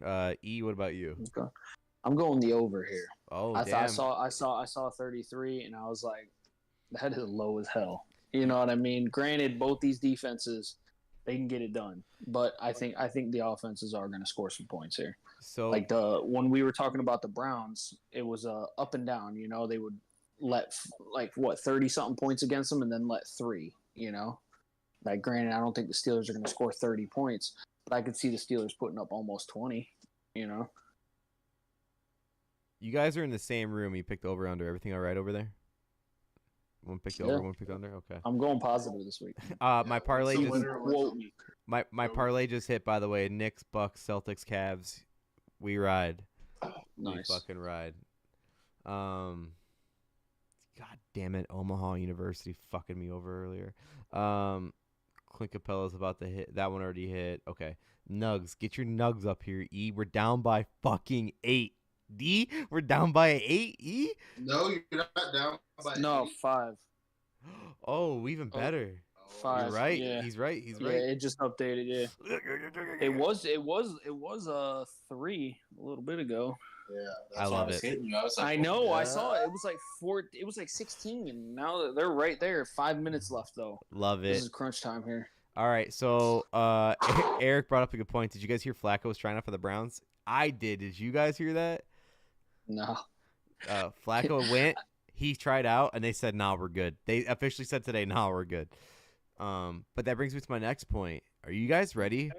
E, what about you? Okay. I'm going the over here. Oh, I damn. saw 33, and I was like, that is low as hell. You know what I mean? Granted, both these defenses, they can get it done, but I think the offenses are going to score some points here. So like when we were talking about the Browns, it was up and down. You know, they would let 30 something points against them, and then let 3. You know, like granted, I don't think the Steelers are going to score 30 points, but I could see the Steelers putting up almost 20. You know. You guys are in the same room. You picked over under. Everything all right over there? One picked over, one picked under. Okay. I'm going positive this week. My parlay just quote me. my parlay just hit. By the way, Knicks, Bucks, Celtics, Cavs. We ride. Nice. We fucking ride. God damn it, Omaha University fucking me over earlier. Clint Capella's about to hit. That one already hit. Okay. Nugs, get your nugs up here. E, we're down by fucking 8. D, we're down by 8. E, no, you're not down by 8. 5. Oh, even better. 5. You're right. Yeah. He's right. Yeah, it just updated. Yeah, it was 3 a little bit ago. Yeah, I love it. I know. I saw it. It was like 4. It was like 16, and now they're right there. 5 minutes left though. Love it. This is crunch time here. All right. So Eric brought up a good point. Did you guys hear Flacco was trying out for the Browns? I did. Did you guys hear that? No. Flacco went. He tried out, and they said, "Nah, we're good." They officially said today, "Nah, we're good." But that brings me to my next point. Are you guys ready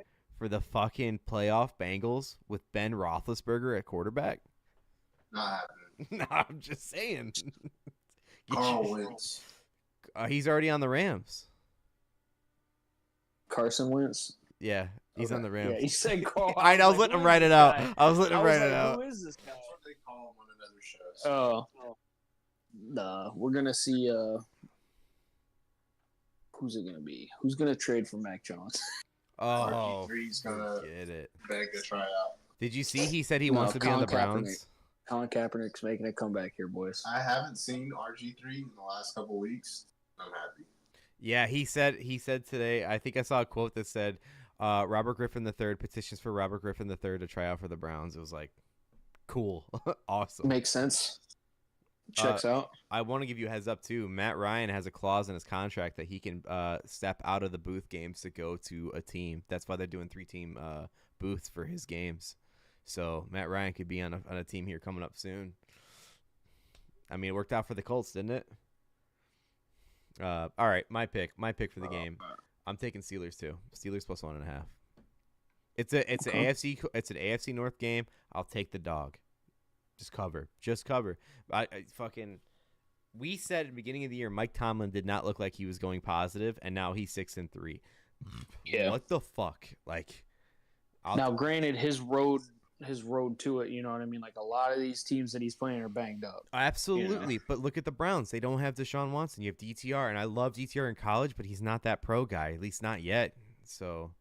for the fucking playoff Bengals with Ben Roethlisberger at quarterback? Not happening. No, I'm just saying. Carl Wentz. He's already on the Rams. Carson Wentz. Yeah, he's on the Rams. Yeah, you said Carl. I was letting him write it out. I was letting him write it out. Who is this guy? That's what they call him on another show. Oh. Nah, we're gonna see. Who's it gonna be? Who's gonna trade for Mac Jones? Oh, RG3's gonna get it. beg to try out. Did you see? He said he wants to be on the Browns. Colin Kaepernick's making a comeback here, boys. I haven't seen RG3 in the last couple weeks. I'm happy. Yeah, he said today. I think I saw a quote that said, "Robert Griffin III petitions for Robert Griffin III to try out for the Browns." It was like, cool, awesome. Makes sense. Checks out. I want to give you a heads up too. Matt Ryan has a clause in his contract that he can step out of the booth games to go to a team. That's why they're doing 3-team booths for his games. So Matt Ryan could be on a team here coming up soon. I mean, it worked out for the Colts, didn't it? All right, my pick for the game. I'm taking Steelers too. Steelers plus 1.5. It's an AFC North game. I'll take the dog. Just cover. I fucking. We said at the beginning of the year, Mike Tomlin did not look like he was going positive, and now he's 6-3. Yeah. What the fuck? Like. Now, granted, his road to it, you know what I mean? Like, a lot of these teams that he's playing are banged up. Absolutely. But look at the Browns. They don't have Deshaun Watson. You have DTR, and I love DTR in college, but he's not that pro guy, at least not yet. So,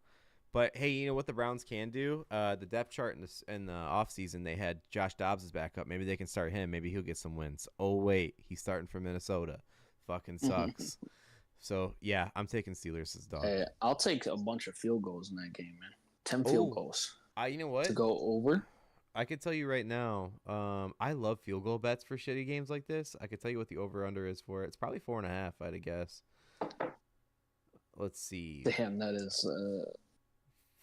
but hey, you know what the Browns can do? The depth chart in the offseason, they had Josh Dobbs as backup. Maybe they can start him. Maybe he'll get some wins. Oh, wait. He's starting for Minnesota. Fucking sucks. So, yeah, I'm taking Steelers as dog. Hey, I'll take a bunch of field goals in that game, man. 10 field goals. You know what? To go over. I could tell you right now, I love field goal bets for shitty games like this. I could tell you what the over-under is for it. It's probably 4.5, I'd guess. Let's see. Damn, that is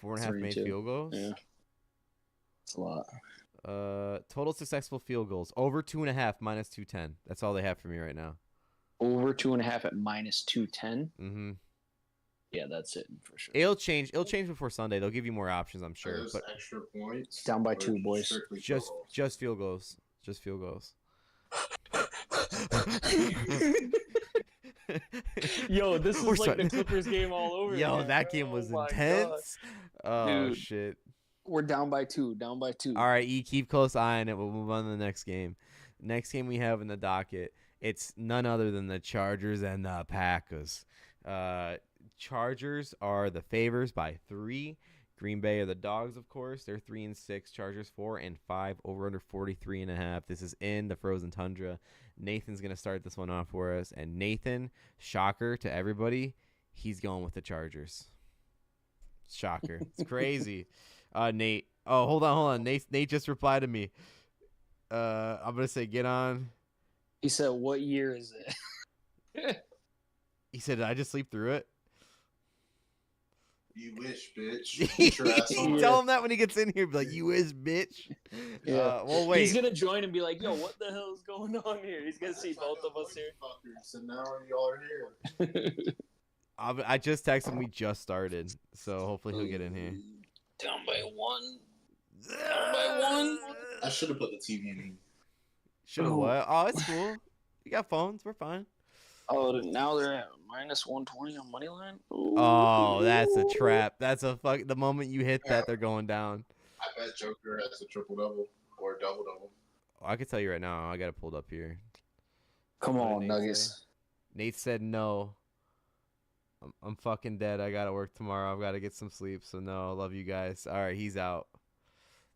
4.5 made field goals? Yeah. It's a lot. Total successful field goals. Over 2.5, minus 210. That's all they have for me right now. Over 2.5 at minus 210? Mm-hmm. Yeah, that's it for sure. It'll change before Sunday. They'll give you more options, I'm sure. Those but extra points. Down by 2, boys. Just field goals. Just field goals. Yo, this is like the Clippers game all over. Yo, that game was intense. Oh, dude. Shit. We're down by 2. All right, E, keep close eye on it. We'll move on to the next game. Next game we have in the docket, it's none other than the Chargers and the Packers. Chargers are the favors by 3. Green Bay are the dogs, of course. They're 3-6. Chargers 4-5. Over under 43.5. This is in the frozen tundra. Nathan's gonna start this one off for us, and Nathan, shocker to everybody, he's going with the Chargers. Shocker. It's crazy. Nate. Oh, hold on. Nate just replied to me. I'm gonna say get on. He said, "What year is it?" He said, "Did I just sleep through it?" You wish, bitch. Tell him that when he gets in here. Be like, you wish, bitch. Yeah. Well, wait. He's going to join and be like, yo, what the hell is going on here? He's going to see both of us here. So now y'all are here. I just texted him. We just started. So hopefully he'll get in here. Down by 1. I should have put the TV in. Should have what? Oh, it's cool. We got phones. We're fine. Oh, now they're at minus 120 on money line. Ooh. Oh, that's a trap. That's a fuck. The moment you hit that, they're going down. I bet Joker has a triple double or a double double. I can tell you right now. I got it pulled up here. Come on, Nuggets. Nate said no. I'm fucking dead. I gotta work tomorrow. I've got to get some sleep. So no, love you guys. All right, he's out.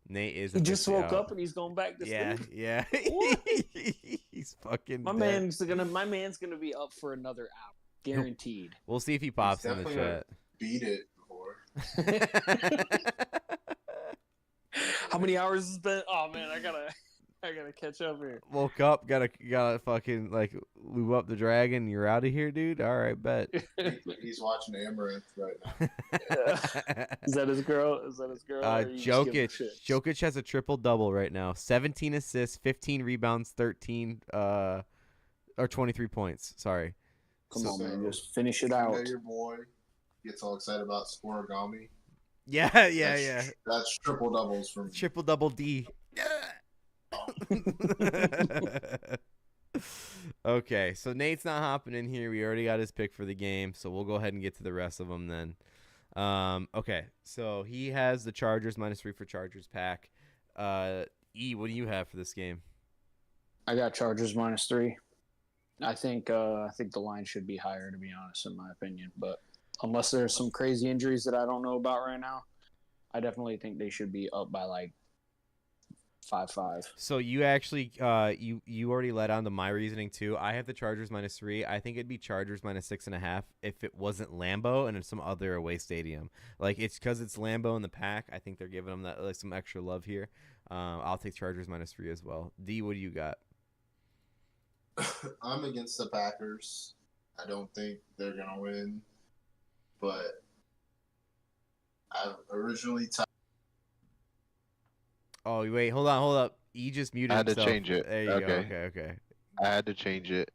Nate is. He just woke up and he's going back to sleep. Yeah. He's fucking. My man's gonna be up for another hour, guaranteed. We'll see if he pops in the chat. Beat it before. How many hours has been? Oh man, I gotta catch up here. Woke up, gotta fucking like lube up the dragon. You're out of here, dude. All right, bet. He's watching Amaranth right now. Is that his girl? Jokic has a triple double right now. 17 assists, 15 rebounds, 13 or 23 points. Sorry. Come on, man, just finish it out. Your boy gets all excited about Scorigami. Yeah, yeah, yeah. That's triple doubles for me. Triple double D. Okay, so Nate's not hopping in here. We already got his pick for the game, so we'll go ahead and get to the rest of them then. Okay, so he has the Chargers -3 for Chargers pack. E, what do you have for this game? I got Chargers -3. I think the line should be higher, to be honest, in my opinion. But unless there's some crazy injuries that I don't know about right now, I definitely think they should be up by like 5-5. So you actually you already led on to my reasoning too. I have the Chargers -3. I think it'd be Chargers -6.5 if it wasn't Lambeau and it's some other away stadium. Like it's because it's Lambeau in the pack. I think they're giving them that like some extra love here. I'll take Chargers -3 as well. D, what do you got? I'm against the Packers. I don't think they're gonna win, but I originally. Oh wait, hold up. E just muted I had to himself. change it. There you Okay. go. Okay. I had to change it.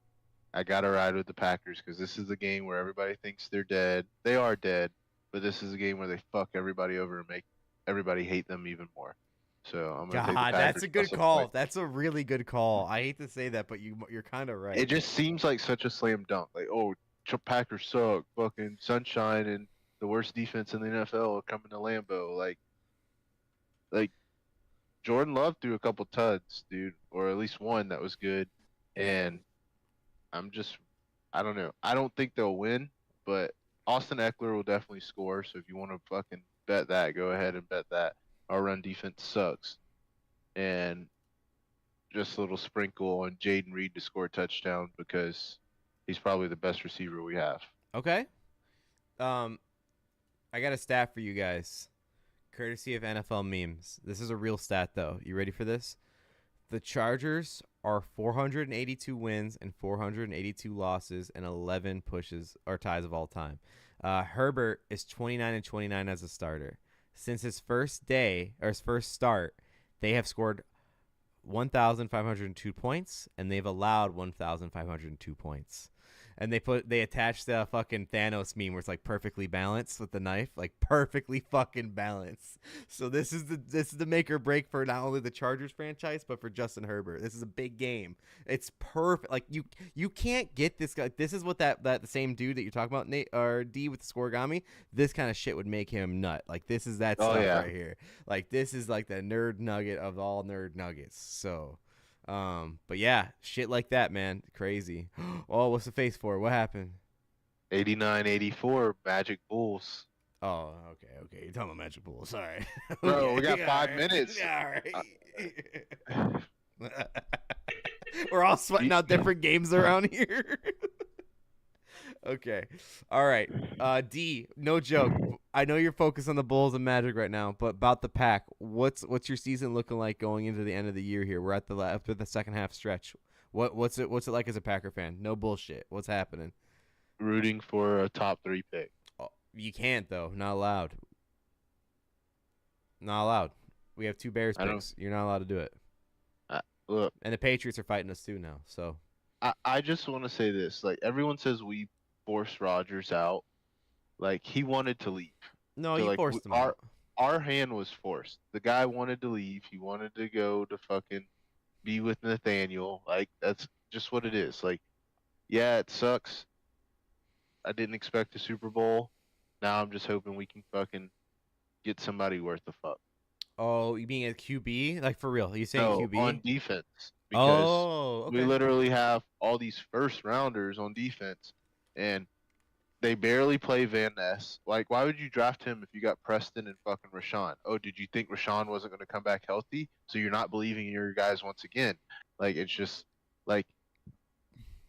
I got to ride with the Packers because this is the game where everybody thinks they're dead. They are dead, but this is a game where they fuck everybody over and make everybody hate them even more. So I'm gonna take the God, Packers. that's a good plus a call. point. That's a really good call. I hate to say that, but you're kind of right. It just seems like such a slam dunk. Like, oh, Packers suck. Fucking sunshine and the worst defense in the NFL are coming to Lambeau. Like Jordan Love threw a couple tuds, dude, or at least one that was good. And I don't know. I don't think they'll win, but Austin Eckler will definitely score. So if you want to fucking bet that, go ahead and bet that. Our run defense sucks. And just a little sprinkle on Jaden Reed to score a touchdown because he's probably the best receiver we have. Okay. I got a stat for you guys, courtesy of NFL memes. This is a real stat, though. You ready for this? The Chargers are 482 wins and 482 losses and 11 pushes or ties of all time. Herbert is 29-29 as a starter. Since his first day or his first start, they have scored 1,502 points and they've allowed 1,502 points. And they attached the fucking Thanos meme where it's like perfectly balanced with the knife, like perfectly fucking balanced. So this is the make or break for not only the Chargers franchise but for Justin Herbert. This is a big game. It's perfect. Like you can't get this guy. This is what that the same dude that you're talking about, Nate or D with the scoregami. This kind of shit would make him nut. Like this is that stuff right here. Like this is like the nerd nugget of all nerd nuggets. So. But yeah, shit like that, man. Crazy. Oh, what's the face for? What happened? 89-84 Magic Bulls. Oh, okay. You're talking about Magic Bulls. Sorry. Bro, we got Okay, 5 all right. minutes. All right. We're all sweating out different games around here. Okay. All right. D, no joke. I know you're focused on the Bulls and Magic right now, but about the pack, what's your season looking like going into the end of the year here? We're at the second half stretch. What's it like as a Packer fan? No bullshit. What's happening? Rooting for a top 3 pick. Oh, you can't though. Not allowed. Not allowed. We have 2 Bears picks. You're not allowed to do it. Look, and the Patriots are fighting us too now. So I just want to say this: like everyone says, we forced Rodgers out. Like he wanted to leave. No, you forced him out. Our hand was forced. The guy wanted to leave. He wanted to go to fucking be with Nathaniel. Like that's just what it is. Like, yeah, it sucks. I didn't expect a Super Bowl. Now I'm just hoping we can fucking get somebody worth the fuck. Oh, you mean a QB? Like for real? Are you saying No, QB? on defense. Because okay. we literally have all these first rounders on defense, and they barely play Van Ness. Like, why would you draft him if you got Preston and fucking Rashawn? Oh, did you think Rashawn wasn't going to come back healthy? So you're not believing in your guys once again. Like, it's just, like,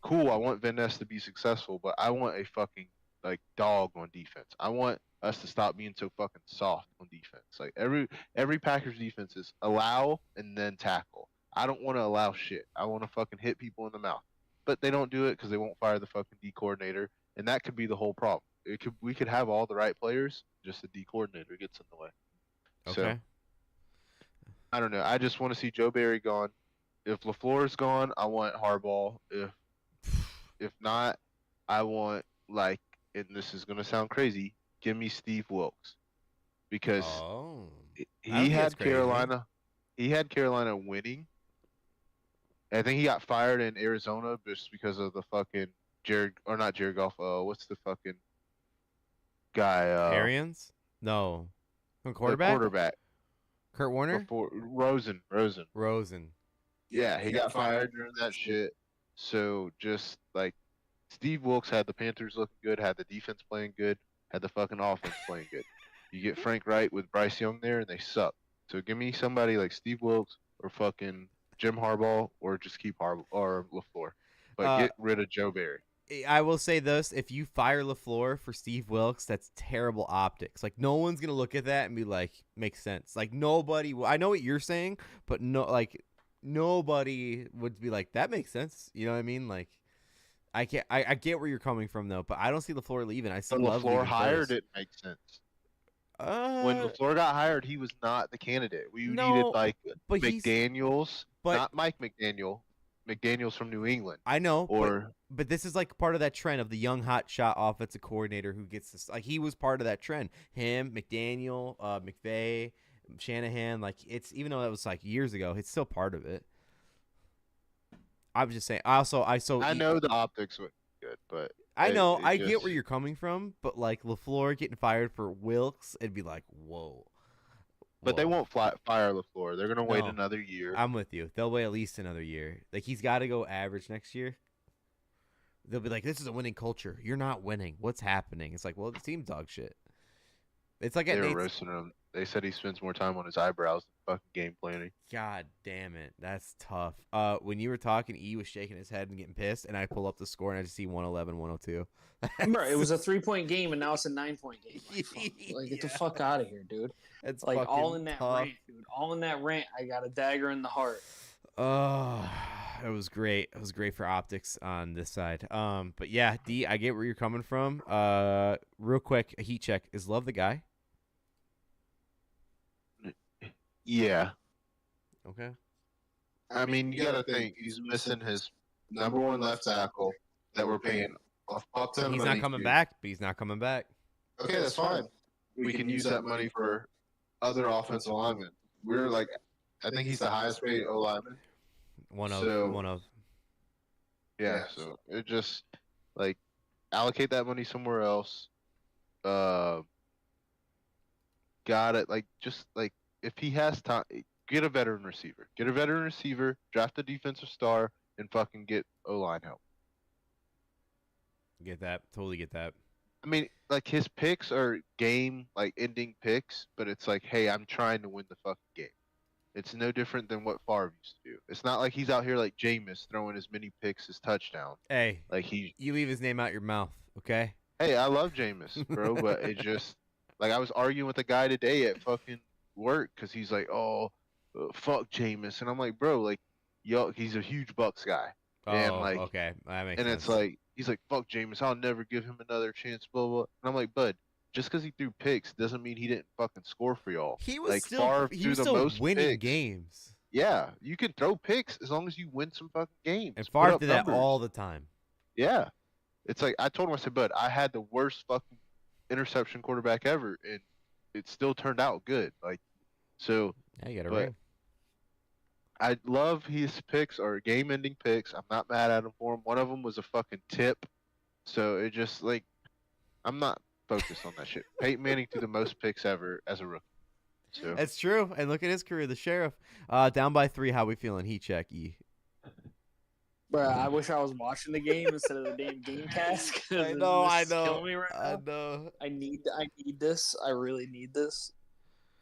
cool, I want Van Ness to be successful, but I want a fucking, like, dog on defense. I want us to stop being so fucking soft on defense. Like, every Packers defense is allow and then tackle. I don't want to allow shit. I want to fucking hit people in the mouth. But they don't do it because they won't fire the fucking D coordinator. And that could be the whole problem. We could have all the right players, just the D coordinator gets in the way. Okay. So, I don't know. I just want to see Joe Barry gone. If LaFleur is gone, I want Harbaugh. If not, I want, like, and this is gonna sound crazy, give me Steve Wilkes. because Oh, I don't he think that's had crazy. Carolina. He had Carolina winning. I think he got fired in Arizona just because of the fucking not Jared Goff. What's the fucking guy? Arians? No. From The quarterback? quarterback Kurt Warner? before Rosen. Rosen. Yeah, he got fired during that shit. So just like Steve Wilkes had the Panthers looking good, had the defense playing good, had the fucking offense playing good. You get Frank Wright with Bryce Young there, and they suck. So give me somebody like Steve Wilkes or fucking Jim Harbaugh, or just keep Harbaugh or LaFleur, but Uh, get rid of Joe Barry. I will say this: if you fire LaFleur for Steve Wilkes, that's terrible optics. Like no one's gonna look at that and be like, makes sense. Like nobody. I know what you're saying, but nobody would be like, that makes sense. You know what I mean? Like I can't. I get where you're coming from though, but I don't see LaFleur leaving. I see When Love LaFleur leaving hired, first. it makes sense. When LaFleur got hired, he was not the candidate. We needed No, like but McDaniels, but not Mike McDaniel. McDaniels from New England. I know, Or but this is like part of that trend of the young hot shot offensive coordinator who gets this. Like he was part of that trend. Him, McDaniel, McVay, Shanahan. Like it's even though that was like years ago, it's still part of it. I was just saying. I know the optics would be good, but I know it I just, get where you're coming from, but like LaFleur getting fired for Wilkes, it'd be like whoa. But they Whoa. won't fire LaFleur. They're gonna wait No. another year. I'm with you. They'll wait at least another year. Like he's got to go average next year. They'll be like, "This is a winning culture. You're not winning. What's happening?" It's like, well, the team's dog shit. It's like They at were Nate's. roasting him. They said he spends more time on his eyebrows than fucking game planning. God damn it, that's tough. When you were talking, E was shaking his head and getting pissed, and I pull up the score and I just see 111, 102. Bro, it was a 3-point game and now it's a 9-point game. Like, get the fuck out of here, dude. It's Like all fucking in that tough. rant, dude. All in that rant. I got a dagger in the heart. Oh, it was great. It was great for optics on this side. But yeah, D, I get where you're coming from. Real quick, a heat check. Is Love the guy? Yeah. Okay. I mean, you gotta think he's missing his number one left tackle that we're paying off top 10 He's money not coming to. back, but he's not coming back. Okay, that's fine. We can use that money for other offensive linemen. We're like, I think he's the highest paid O lineman. One So- of. Yeah, so it just like allocate that money somewhere else. Got it. Like just like if he has time, get a veteran receiver. Get a veteran receiver. Draft a defensive star and fucking get O line help. Get that. Totally get that. I mean, like his picks are game like ending picks, but it's like, hey, I'm trying to win the fucking game. It's no different than what Favre used to do. It's not like he's out here like Jameis throwing as many picks as touchdowns. Hey, Like you leave his name out your mouth, okay? hey, I love Jameis, bro, but it just like I was arguing with a guy today at fucking work because he's like, oh, fuck Jameis, and I'm like, bro, like, yo, he's a huge Bucks guy, Oh, and like, okay. That makes and sense. it's like he's like, fuck Jameis, I'll never give him another chance, blah blah. And I'm like, bud, just because he threw picks doesn't mean he didn't fucking score for y'all. he was like, still Favre he threw was the still most winning picks. games. Yeah, you can throw picks as long as you win some fucking games. And Put Favre up did that numbers. all the time. Yeah. It's like I told him, I said, bud, I had the worst fucking interception quarterback ever, and it still turned out good. Like, so Yeah, you got a But- ring. I love his picks or game-ending picks. I'm not mad at him for them. One of them was a fucking tip, so it just like I'm not focused on that shit. Peyton Manning threw the most picks ever as a rookie. So That's true. And look at his career, the sheriff. Down by 3. How we feeling? Heat check, E. Bro, I wish I was watching the game instead of the damn game cast. 'cause I know, this I is know. killing me right I now. know. I need this. I really need this.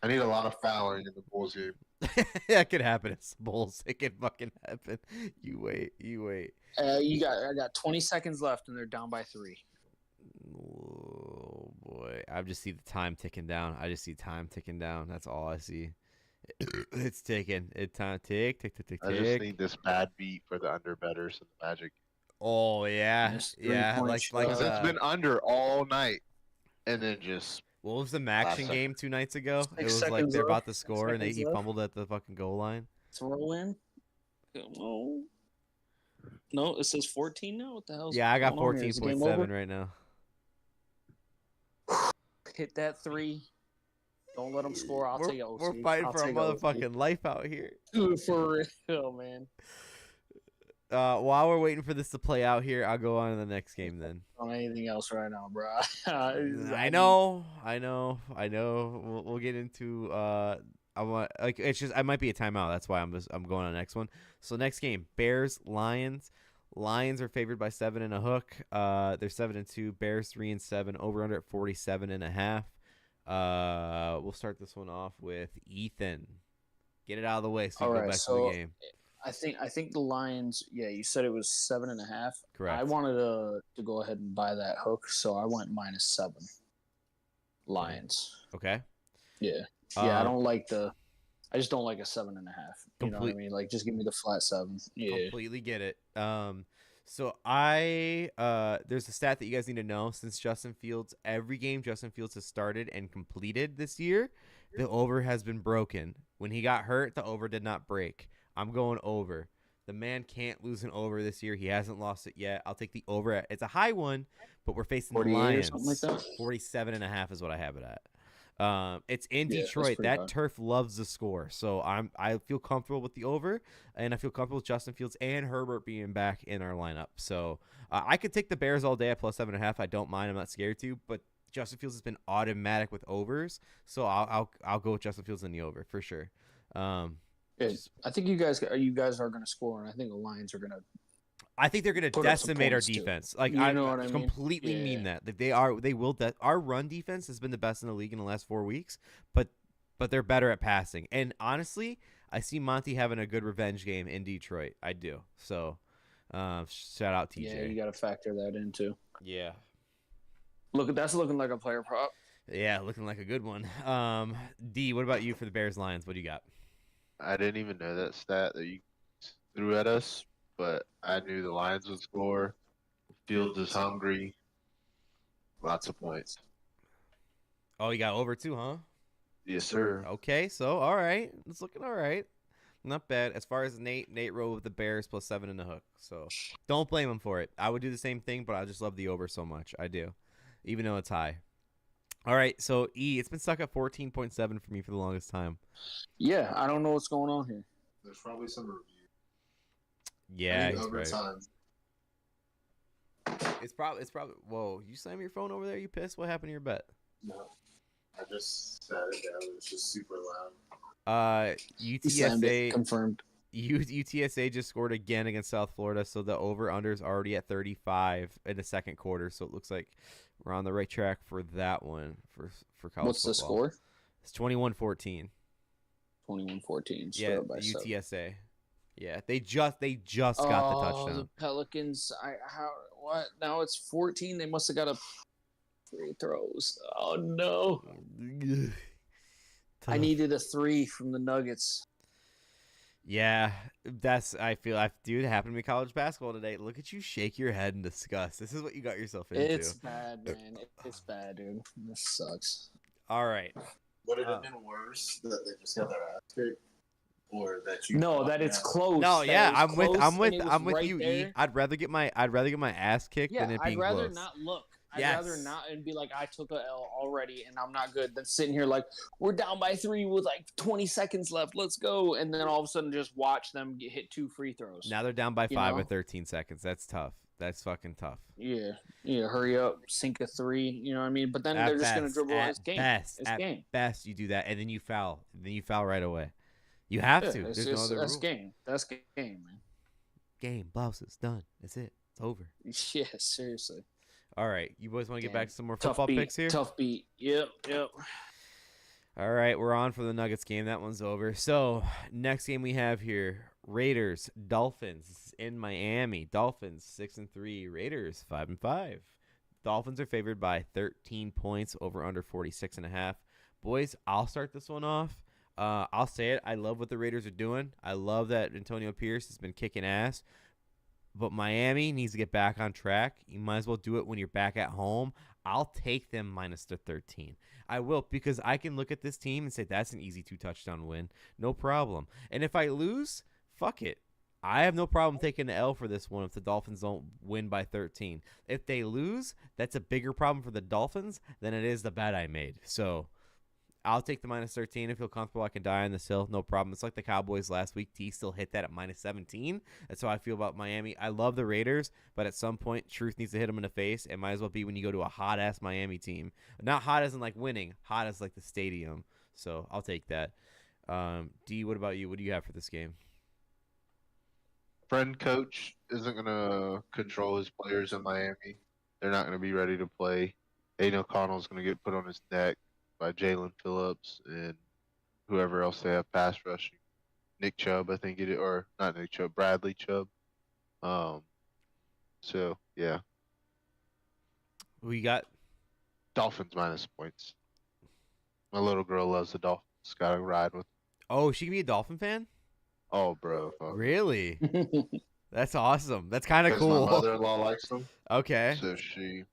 I need a lot of fouling in the Bulls game. That could happen. It's Bulls. It could fucking happen. You wait. I got 20 seconds left and they're down by 3. Oh boy, I just see the time ticking down. That's all I see. It's ticking. Time tick. I just need this bad beat for the underbetters and the Magic. Oh yeah, This yeah. 3-point Like shot. Because it's been under all night, and then just what was the last Maction second. game 2 nights ago? It 6 was like seconds they're left. about to 6 score and seconds he left. fumbled at the fucking goal line. Throw in. Oh. No, it says 14 now. What the hell? Yeah, I got 14.7 right now. Hit that 3. Don't let them score. I'll take OC. We're fighting I'll for our take OC. motherfucking life out here. Dude, for real, man. While we're waiting for this to play out here, I'll go on to the next game then. On anything else right now, bro. I know. We'll get into. I want like it's just I might be a timeout. That's why I'm going on the next one. So next game, Bears Lions. Lions are favored by 7.5. They're 7-2. Bears 3-7. Over under at 47.5. We'll start this one off with Ethan. Get it out of the way so we go back to the game. I think the Lions. Yeah, you said it was 7.5. Correct. I wanted to go ahead and buy that hook, so I went -7. Lions. Okay. Yeah. Yeah, I just don't like a 7.5. You know what I mean? Like, just give me the flat 7. Yeah. Completely get it. So there's a stat that you guys need to know. Since Justin Fields, every game Justin Fields has started and completed this year, the over has been broken. When he got hurt, the over did not break. I'm going over. The man can't lose an over this year. He hasn't lost it yet. I'll take the over. It's a high one, but we're facing the Lions. Or something like that? 47.5 is what I have it at. It's in Yeah, Detroit. that's pretty That high. turf loves the score, so I feel comfortable with the over, and I feel comfortable with Justin Fields and Herbert being back in our lineup. So I could take the Bears all day at +7.5. I don't mind. I'm not scared to, but Justin Fields has been automatic with overs, so I'll go with Justin Fields in the over for sure. I think you guys are going to score, and I think the Lions are going to. I think they're going to Put up some decimate our points, too. defense. Like You know what I I mean? completely mean Yeah. that. They will. Our run defense has been the best in the league in the last 4 weeks, but they're better at passing. And honestly, I see Monty having a good revenge game in Detroit. I do. So, shout out TJ. Yeah, you got to factor that in too. Yeah. That's looking like a player prop. Yeah, looking like a good one. D, what about you for the Bears Lions? What do you got? I didn't even know that stat that you threw at us, but I knew the Lions would score. Fields is hungry. Lots of points. Oh, you got over too, huh? Yes, sir. Okay, so all right, it's looking all right. Not bad. As far as Nate rode with the Bears +7 in the hook. So don't blame him for it. I would do the same thing, but I just love the over so much. I do, even though it's high. All right, so E, it's been stuck at 14.7 for me for the longest time. Yeah, I don't know what's going on here. There's probably some review. Yeah, I think he's right. overtime. It's probably. Whoa, you slammed your phone over there? You pissed? What happened to your bet? No, I just sat it down. It was just super loud. He slammed it. UTSA Confirmed. UTSA just scored again against South Florida, so the over/under is already at 35 in the second quarter. So it looks like we're on the right track for that one for college What's the football. score? It's 21-14. 21-14. Yeah, by the 7. UTSA. Yeah, they just got the touchdown. The Pelicans. What? Now it's 14. They must have got a free throws. Oh no! I needed a 3 from the Nuggets. Yeah, dude, it happened to me college basketball today. Look at you shake your head in disgust. This is what you got yourself into. It's bad, man. It's bad, dude. This sucks. All right. Would it have been worse that they just got their ass kicked, or that you? No, that it's close. No, That yeah, it was I'm close and it was with right you. E. there. I'd rather get my ass kicked Yeah, than it I'd being rather close. not look. I'd Yes. rather not and be like, I took a L already and I'm not good. Than sitting here like, we're down by 3 with like 20 seconds left. Let's go. And then all of a sudden just watch them hit 2 free throws. Now they're down by You 5 know? with 13 seconds. That's tough. That's fucking tough. Yeah. Hurry up, sink a 3. You know what I mean? But then they're just going to dribble on his game. It's game. Best, you do that, and then you foul. Then you foul right away. You have Yeah, to. it's There's no just, other that's rule. game. That's game, man. Game, blouses, done. That's it. It's over. Yeah, seriously. All right. You boys want to get Damn. back to some more Tough football beat. picks here? Tough beat. Yep. All right, we're on for the Nuggets game. That one's over. So, next game we have here, Raiders, Dolphins in Miami. Dolphins 6-3, Raiders 5-5. Dolphins are favored by 13 points over under 46.5. Boys, I'll start this one off. I'll say it. I love what the Raiders are doing. I love that Antonio Pierce has been kicking ass. But Miami needs to get back on track. You might as well do it when you're back at home. I'll take them minus the 13. I will, because I can look at this team and say that's an easy 2-touchdown win. No problem. And if I lose, fuck it. I have no problem taking the L for this one if the Dolphins don't win by 13. If they lose, that's a bigger problem for the Dolphins than it is the bet I made. So I'll take the -13 and feel comfortable. I can die on this hill, no problem. It's like the Cowboys last week. D still hit that at -17. That's how I feel about Miami. I love the Raiders, but at some point, truth needs to hit them in the face. It might as well be when you go to a hot-ass Miami team. Not hot as in like winning, hot as like the stadium. So I'll take that. D, what about you? What do you have for this game? Friend coach isn't going to control his players in Miami. They're not going to be ready to play. Aiden O'Connell's going to get put on his neck by Jalen Phillips and whoever else they have pass rushing. Nick Chubb, I think it is, or not Nick Chubb, Bradley Chubb. So, yeah. Who you got? Dolphins -points. My little girl loves the Dolphins. Got to ride with them. Oh, she can be a Dolphin fan? Oh, bro. Fuck. Really? That's awesome. That's kind of 'Cause cool. my mother-in-law likes them. Okay. So she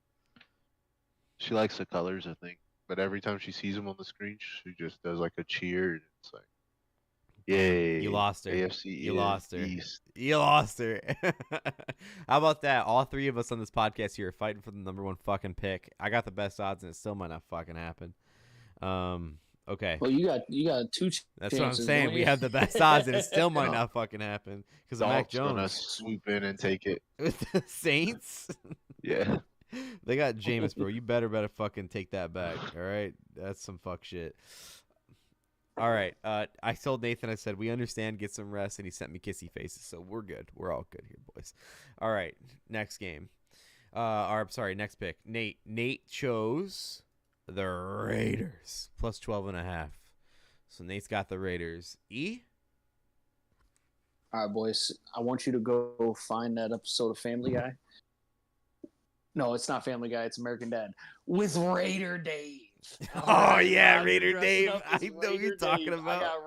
likes the colors, I think. But every time she sees them on the screen, she just does like a cheer. And it's like, yay. You lost her. AFC You lost her. East. You lost her. How about that? All three of us on this podcast here are fighting for the #1 fucking pick. I got the best odds, and it still might not fucking happen. Okay. Well, you got two chances. That's what I'm saying. We have the best odds, and it still might No. not fucking happen because of Mac Dolph's gonna Jones. swoop in and take it. With the Saints? Yeah. They got Jameis, bro. You better fucking take that back. All right, that's some fuck shit. All right, I told Nathan. I said we understand. Get some rest, and he sent me kissy faces. So we're good. We're all good here, boys. All right, next game. Next pick. Nate chose the Raiders plus 12.5. So Nate's got the Raiders. E. All right, boys. I want you to go find that episode of Family Guy. No, it's not Family Guy. It's American Dad with Raider Dave. Oh yeah, I'm Raider dressing Dave. up I as know what you're Raider talking Dave. about.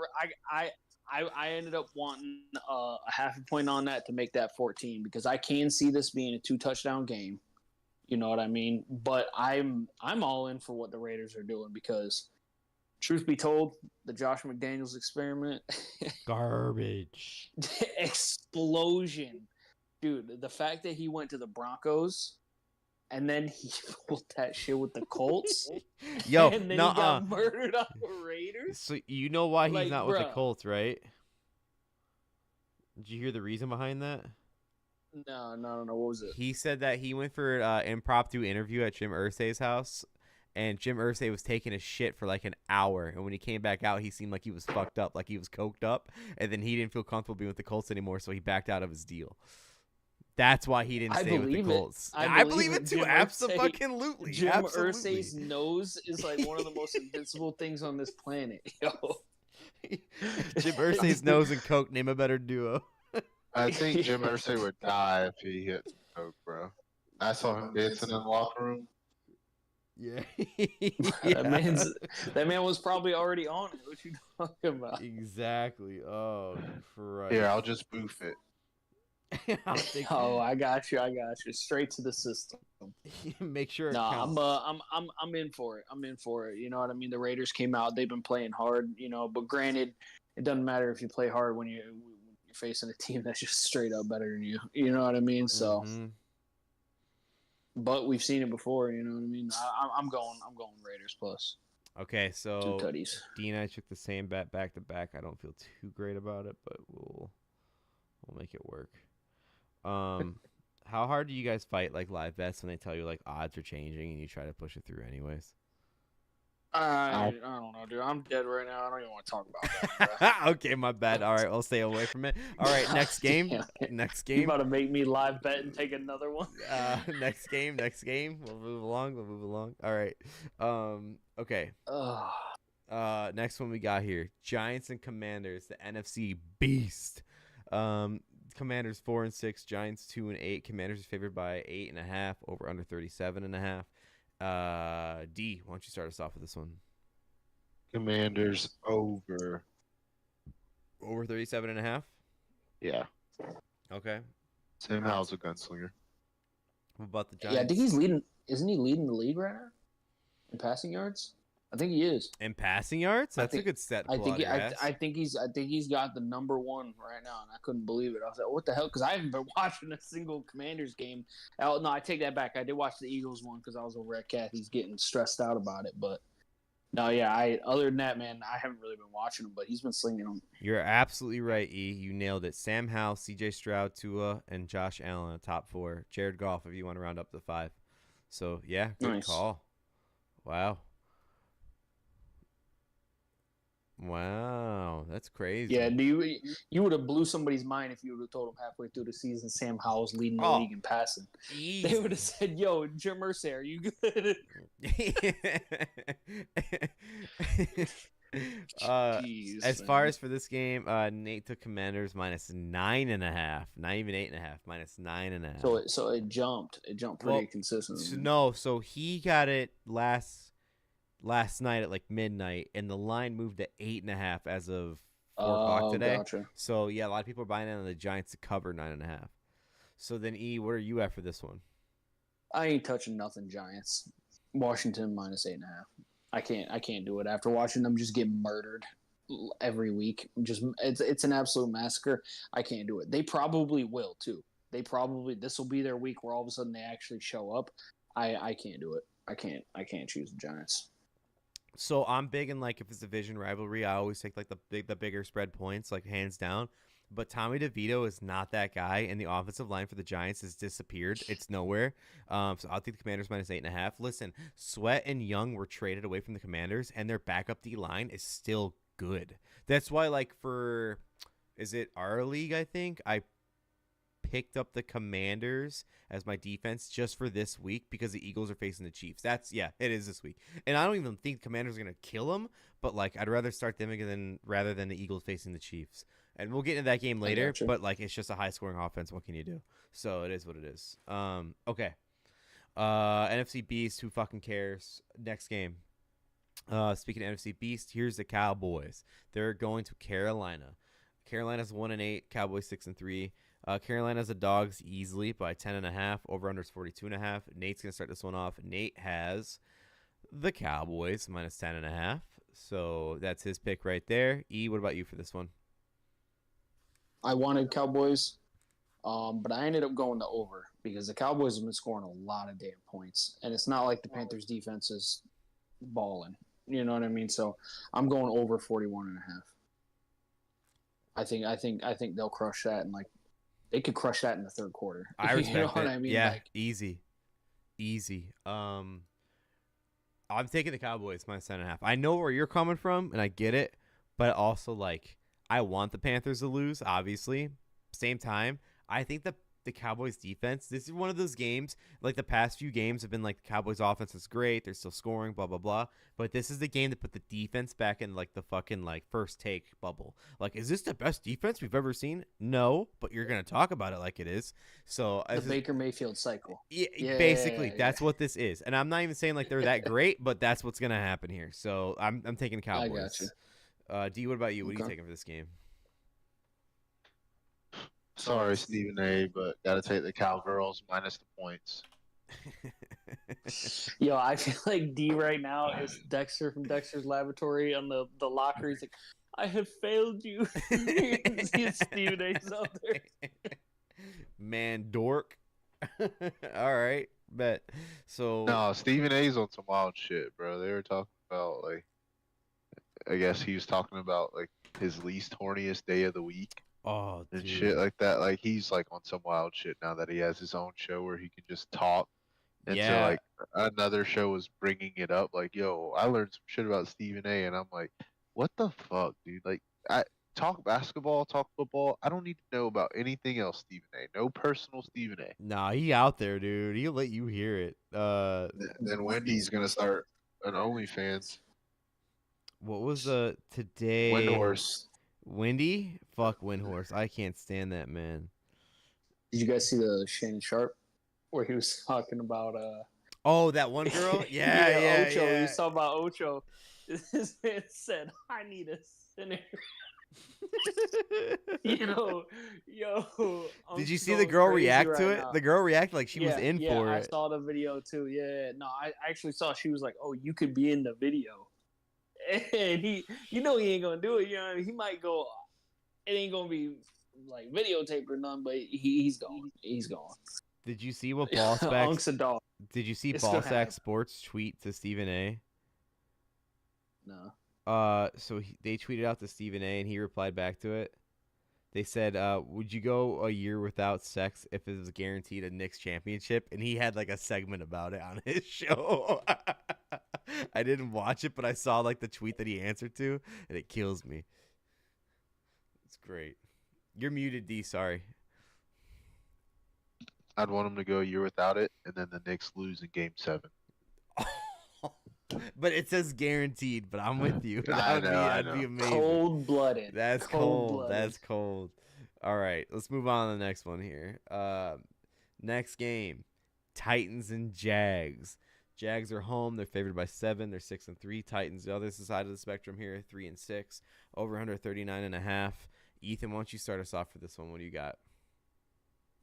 I ended up wanting a half a point on that to make that 14 because I can see this being a 2-touchdown game. You know what I mean? But I'm all in for what the Raiders are doing because, truth be told, the Josh McDaniels experiment, Garbage. explosion, dude. The fact that he went to the Broncos. And then he pulled that shit with the Colts. Yo, and then he nuh-uh. got murdered on the Raiders. So you know why he's Like, not with the bruh. Colts, right? Did you hear the reason behind that? No. What was it? He said that he went for an impromptu interview at Jim Irsay's house, and Jim Irsay was taking a shit for like an hour. And when he came back out, he seemed like he was fucked up, like he was coked up. And then he didn't feel comfortable being with the Colts anymore, so he backed out of his deal. That's why he didn't I stay with the believe it. Colts. I believe believe it it. too. Jim Absolutely. Jim Absolutely. Irsay's nose is like one of the most invincible things on this planet. Yo. Jim Irsay's nose and Coke name a better duo. I think Jim Irsay would die if he hit some coke, bro. I saw him dancing in the locker room. Yeah. That man was probably already on it. What you talking about? Exactly. Oh, Christ. Here, I'll just boof it. Oh, I got you. Straight to the system. Make sure it No, counts. I'm in for it. You know what I mean? The Raiders came out. They've been playing hard. You know, but granted, it doesn't matter if you play hard when you're facing a team that's just straight up better than you. You know what I mean? So, but we've seen it before. You know what I mean? I'm going Raiders plus. Okay, so 2 tutties. D and I took the same bet back to back. I don't feel too great about it, but we'll make it work. How hard do you guys fight like live bets when they tell you like odds are changing and you try to push it through anyways? I don't know, dude. I'm dead right now. I don't even want to talk about that. Okay, my bad. All right, I'll stay away from it. All right, next game. Next You game. about to make me live bet and take another one? Next game. We'll move along. All right. Okay. Next one we got here. Giants and Commanders, the NFC beast. Commanders 4-6, Giants 2-8. Commanders is favored by 8.5, over under 37.5. D, why don't you start us off with this one? Commanders over. Over 37.5. Yeah. Okay. Sam Howell's a gunslinger. What about the Giants? Yeah, I think he's leading. Isn't he leading the league right now in passing yards? I think he is. In passing yards? That's a good set. I think he's got the number one right now, and I couldn't believe it. I was like, "What the hell?" Because I haven't been watching a single Commanders game. Oh, no, I take that back. I did watch the Eagles one because I was over at Kathy's getting stressed out about it. But No, yeah. Other than that, man, I haven't really been watching him, but he's been slinging them. You're absolutely right, E. You nailed it. Sam Howell, C.J. Stroud, Tua, and Josh Allen, a top 4. Jared Goff, if you want to round up to 5. So yeah, good Nice. call. Wow. Wow, that's crazy. Yeah, you would have blew somebody's mind if you would have told them halfway through the season Sam Howell's leading the league in passing. Easy. They would have said, "Yo, Jim Irsay, are you good?" Jeez, as man. far as for this game, Nate took Commanders -9.5, not even 8.5, -9.5. So it jumped pretty consistently. So he got it last night at like midnight, and the line moved to 8.5 as of 4 o'clock today. Gotcha. So yeah, a lot of people are buying in on the Giants to cover 9.5. So then, E, what are you at for this one? I ain't touching nothing Giants. Washington -8.5. I can't do it after watching them just get murdered every week. It's an absolute massacre. I can't do it. They probably will too. This will be their week where all of a sudden they actually show up. I can't do it. I can't choose the Giants. So I'm big in, like, if it's a division rivalry, I always take like the bigger spread points, like, hands down. But Tommy DeVito is not that guy, and the offensive line for the Giants has disappeared. It's nowhere. So I'll take the Commanders -8.5. Listen, Sweat and Young were traded away from the Commanders, and their backup D line is still good. That's why, like, is it our league? I think I picked up the Commanders as my defense just for this week because the Eagles are facing the Chiefs. It is this week. And I don't even think the Commanders are going to kill them, but, like, I'd rather start them rather than the Eagles facing the Chiefs. And we'll get into that game later, but, like, it's just a high-scoring offense. What can you do? So it is what it is. Okay. NFC Beast, who fucking cares? Next game. Speaking of NFC Beast, here's the Cowboys. They're going to Carolina. Carolina's 1-8, Cowboys 6-3. Carolina's the dogs easily by 10.5. Over/unders 42.5. Nate's gonna start this one off. Nate has the Cowboys -10.5. So that's his pick right there. E, what about you for this one? I wanted Cowboys, but I ended up going to over because the Cowboys have been scoring a lot of damn points, and it's not like the Panthers' defense is balling. You know what I mean? So I'm going over 41.5. I think they'll crush that, and like they could crush that in the third quarter. I respect you know it. what I mean? Yeah, like, easy. I'm taking the Cowboys -10.5. I know where you're coming from, and I get it, but also, like, I want the Panthers to lose, obviously. Same time, I think the Cowboys defense, this is one of those games, like the past few games have been like the Cowboys offense is great, they're still scoring, blah, blah, blah. But this is the game to put the defense back in, like, the fucking, like, first take bubble. Like, is this the best defense we've ever seen? No, but you're going to talk about it like it is. So the Baker Mayfield cycle. Yeah, basically, that's what this is. And I'm not even saying like they're that great, but that's what's going to happen here. So I'm taking Cowboys. I got you. D, what about you? What are you Okay. taking for this game? Sorry, Stephen A., but gotta take the Cowgirls minus the points. Yo, I feel like D right now is Dexter from Dexter's Laboratory on the locker. He's like, I have failed you. See Stephen A's out there. Man, dork. All right, bet. So No, Stephen A.'s on some wild shit, bro. They were talking about, like, I guess he was talking about, like, his least horniest day of the week oh, and dude. shit like that. Like, he's, like, on some wild shit now that he has his own show where he can just talk. And so, like, another show was bringing it up, like, yo, I learned some shit about Stephen A. And I'm like, what the fuck, dude? Like, I talk basketball, talk football. I don't need to know about anything else, Stephen A. No personal Stephen A. Nah, he out there, dude. He'll let you hear it. Then Wendy's gonna start an OnlyFans. What was today? Windhorse. Wendy? Fuck Windhorse. I can't stand that man. Did you guys see the Shannon Sharp where he was talking about Oh, that one girl? Yeah, Ocho. yeah. He was talking about Ocho. This man said, I need a sinner. Yo. Did you see the girl react to it? Now. The girl reacted like she was in for I it. saw the video too. Yeah. No, I actually saw she was like, oh, you could be in the video. And he ain't gonna do it. You know, he might go. It ain't gonna be like videotaped or nothing, but he's going. He's going. Did you see what Ballsack? Unk's a dog. Did you see It's gonna Ballsack happen. Sports tweet to Stephen A? No. So they tweeted out to Stephen A. and he replied back to it. They said, "Would you go a year without sex if it was guaranteed a Knicks championship?" And he had like a segment about it on his show. I didn't watch it, but I saw like the tweet that he answered to, and it kills me. It's great. You're muted, D. Sorry. I'd want him to go a year without it, and then the Knicks lose in Game 7. But it says guaranteed. But I'm with you. I know, I That'd be know. amazing. Cold-blooded. That's cold. That's cold. All right, let's move on to the next one here. Next game, Titans and Jags. Jags are home. They're favored by 7. They're 6-3. Titans, the other side of the spectrum here, 3-6. Over under 39.5. Ethan, why don't you start us off for this one? What do you got?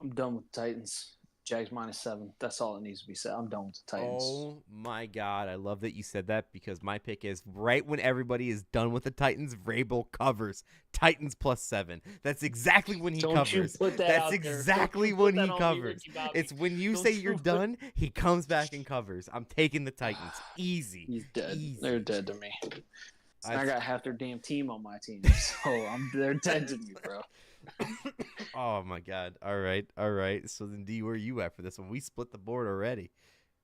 I'm done with the Titans. Jags -7. That's all that needs to be said. I'm done with the Titans. Oh my God, I love that you said that because my pick is right when everybody is done with the Titans, Vrabel covers Titans +7. That's exactly when he Don't covers. you put that That's out there. exactly Don't you when put he that on me, covers. Ricky Bobby. It's when you Don't say you you're put- done, he comes back and covers. I'm taking the Titans. Easy. He's dead. Easy. They're dead to me. I- I got half their damn team on my team, so they're dead to me, bro. Oh my God. All right. So then D, where are you at for this one? We split the board already.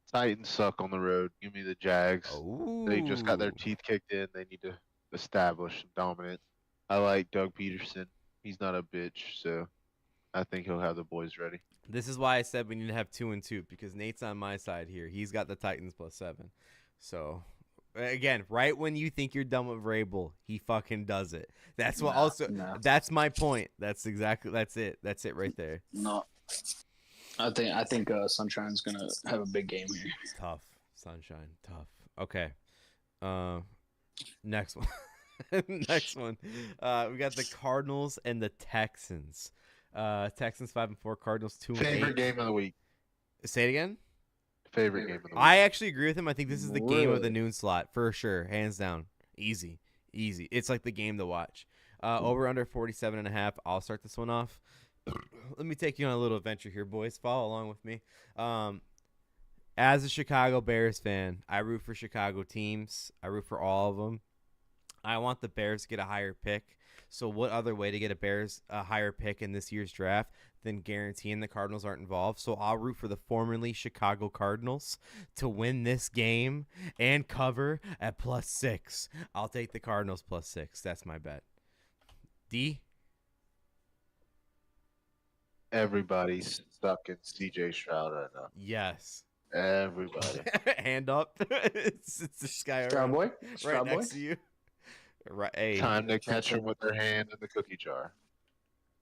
Titans suck on the road. Give me the Jags. Oh. They just got their teeth kicked in. They need to establish some dominance. I like Doug Peterson. He's not a bitch, so I think he'll have the boys ready. This is why I said we need to have 2 and 2 because Nate's on my side here. He's got the Titans +7. So again, right when you think you're done with Vrabel, he fucking does it. That's what. No. That's my point. That's it. That's it right there. No, I think Sunshine's gonna have a big game here. Tough, Sunshine. Tough. Okay. Next one. Next one. We got the Cardinals and the Texans. Texans 5-4. Cardinals 2-8. Favorite game of the week. Say it again. Favorite game of the week. I actually agree with him. I think this is the game of the Really? noon slot for sure, hands down. Easy. It's like the game to watch. Over under 47.5. I'll start this one off. Let me take you on a little adventure here, boys. Follow along with me. As a Chicago Bears fan, I root for Chicago teams. I root for all of them. I want the Bears to get a higher pick. So what other way to get a higher pick in this year's draft than guaranteeing the Cardinals aren't involved? So I'll root for the formerly Chicago Cardinals to win this game and cover at +6. I'll take the Cardinals +6. That's my bet. D? Everybody's stuck in CJ Stroud right now. Yes. Everybody. Hand up. it's this guy Stroud boy, right Stroud boy. next to you. Right. Hey. Time to catch him with their hand in the cookie jar.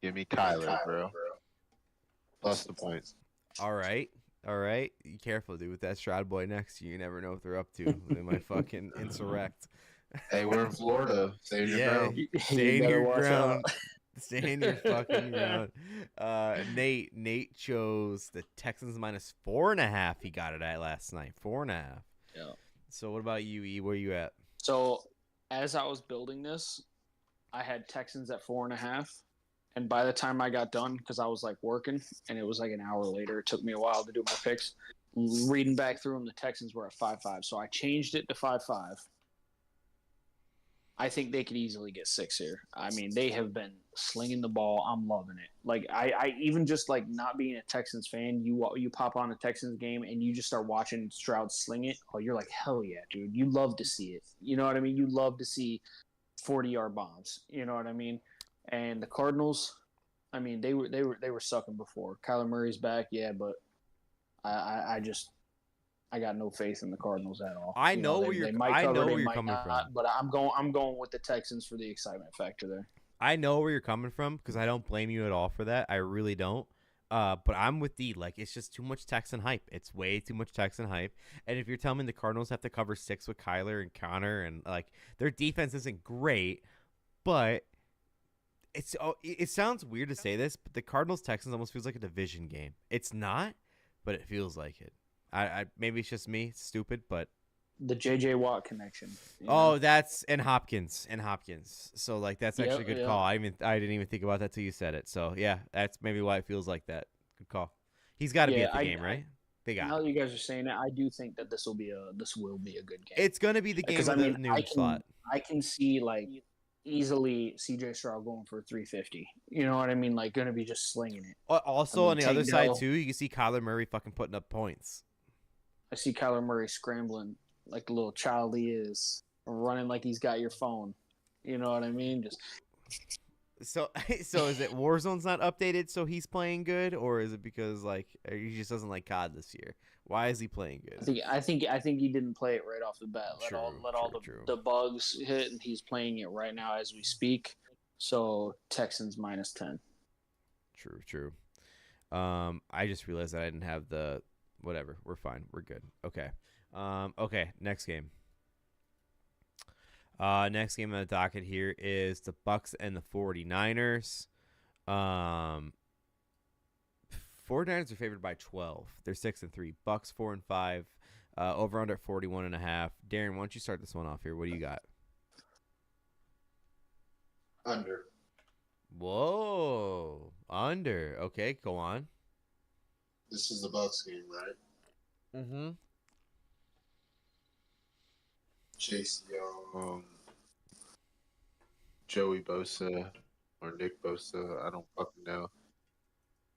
Give me Kyler, bro. Plus the points. All right. Be careful, dude, with that Stroud boy next to you. You never know what they're up to. They might fucking insurrect. Hey, we're in Florida. Save your ground. Stay in better your watch ground. out. Stay in your fucking ground. Nate chose the Texans -4.5. He got it at last night. 4.5. Yeah. So what about you, E? Where you at? So as I was building this, I had Texans at 4.5. And by the time I got done, because I was like working and it was like an hour later, it took me a while to do my picks. Reading back through them, the Texans were at 5.5. So I changed it to 5.5. I think they could easily get 6 here. I mean, they have been slinging the ball. I'm loving it. Like I even just like not being a Texans fan, you pop on a Texans game and you just start watching Stroud sling it. Oh, you're like, hell yeah, dude. You love to see it. You know what I mean? You love to see 40-yard bombs. You know what I mean? And the Cardinals, I mean, they were sucking before. Kyler Murray's back, yeah, but I got no faith in the Cardinals at all. I know where you're coming from. But I'm going with the Texans for the excitement factor there. I know where you're coming from because I don't blame you at all for that. I really don't. But I'm with D. Like, it's just too much Texan hype. It's way too much Texan hype. And if you're telling me the Cardinals have to cover 6 with Kyler and Connor and, like, their defense isn't great, but it sounds weird to say this, but the Cardinals-Texans almost feels like a division game. It's not, but it feels like it. I maybe it's just me, it's stupid, but The J.J. Watt connection. oh, that's and Hopkins. So like that's actually a good Yep. call. I didn't even think about that till you said it. So yeah, that's maybe why it feels like that. Good call. He's got to be Yeah, at the game, right? They got Now him. that you guys are saying it, I do think that this will be a good game. It's gonna be the game Because of the noon slot. I can see like easily CJ Stroud going for 350. You know what I mean? Like going to be just slinging it. Also, I mean, on the Tank other side Dell- too, you can see Kyler Murray fucking putting up points. I see Kyler Murray scrambling like the little child he is, running like he's got your phone. You know what I mean? Just So is it Warzone's not updated so he's playing good, or is it because like he just doesn't like COD this year? Why is he playing good? I think he didn't play it right off the bat. Let all True. the bugs hit, and he's playing it right now as we speak. So Texans -10. True. I just realized that I didn't have the whatever. We're fine. We're good. Okay. Okay. Next game. Next game on the docket here is the Bucks and the 49ers. 49ers are favored by 12. They're 6-3. Bucks 4-5. Over under 41.5. Deryn, why don't you start this one off here? What do you got? Under. Whoa, under. Okay, go on. This is the Bucks game, right? Mm-hmm. Chase Young. Joey Bosa or Nick Bosa, I don't fucking know.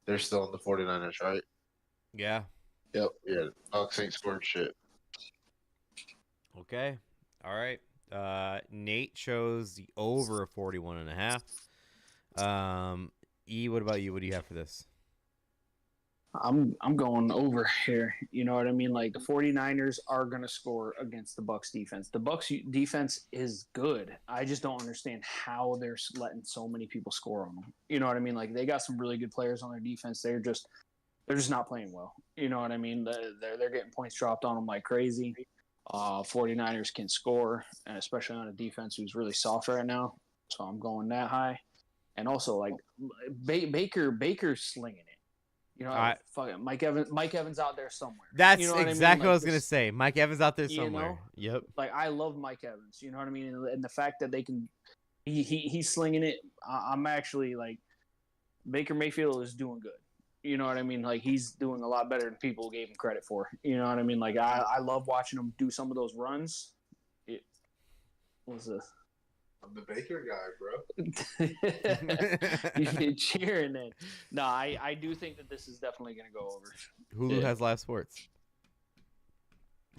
They're still on the 49ers, right? Yeah. Yep. Yeah, Bucks ain't scored shit. Okay. All right. Nate chose the over of 41.5. E, what about you? What do you have for this? I'm going over here. You know what I mean? Like the 49ers are going to score against the Bucks defense. The Bucks defense is good. I just don't understand how they're letting so many people score on them. You know what I mean? Like they got some really good players on their defense. They're just not playing well. You know what I mean? They're getting points dropped on them like crazy. 49ers can score, and especially on a defense who's really soft right now. So I'm going that high. And also like Baker's slinging it. You know, fuck it. Mike Evans out there somewhere. That's you know exactly what I was going to this- say. Mike Evans out there you somewhere. know? Yep. Like I love Mike Evans. You know what I mean? And the fact that they can, he's slinging it. I'm actually like, Baker Mayfield is doing good. You know what I mean? Like he's doing a lot better than people gave him credit for. You know what I mean? Like I love watching him do some of those runs. What was this? I'm the Baker guy, bro. You've been cheering it. No, I do think that this is definitely going to go over. Hulu has live sports.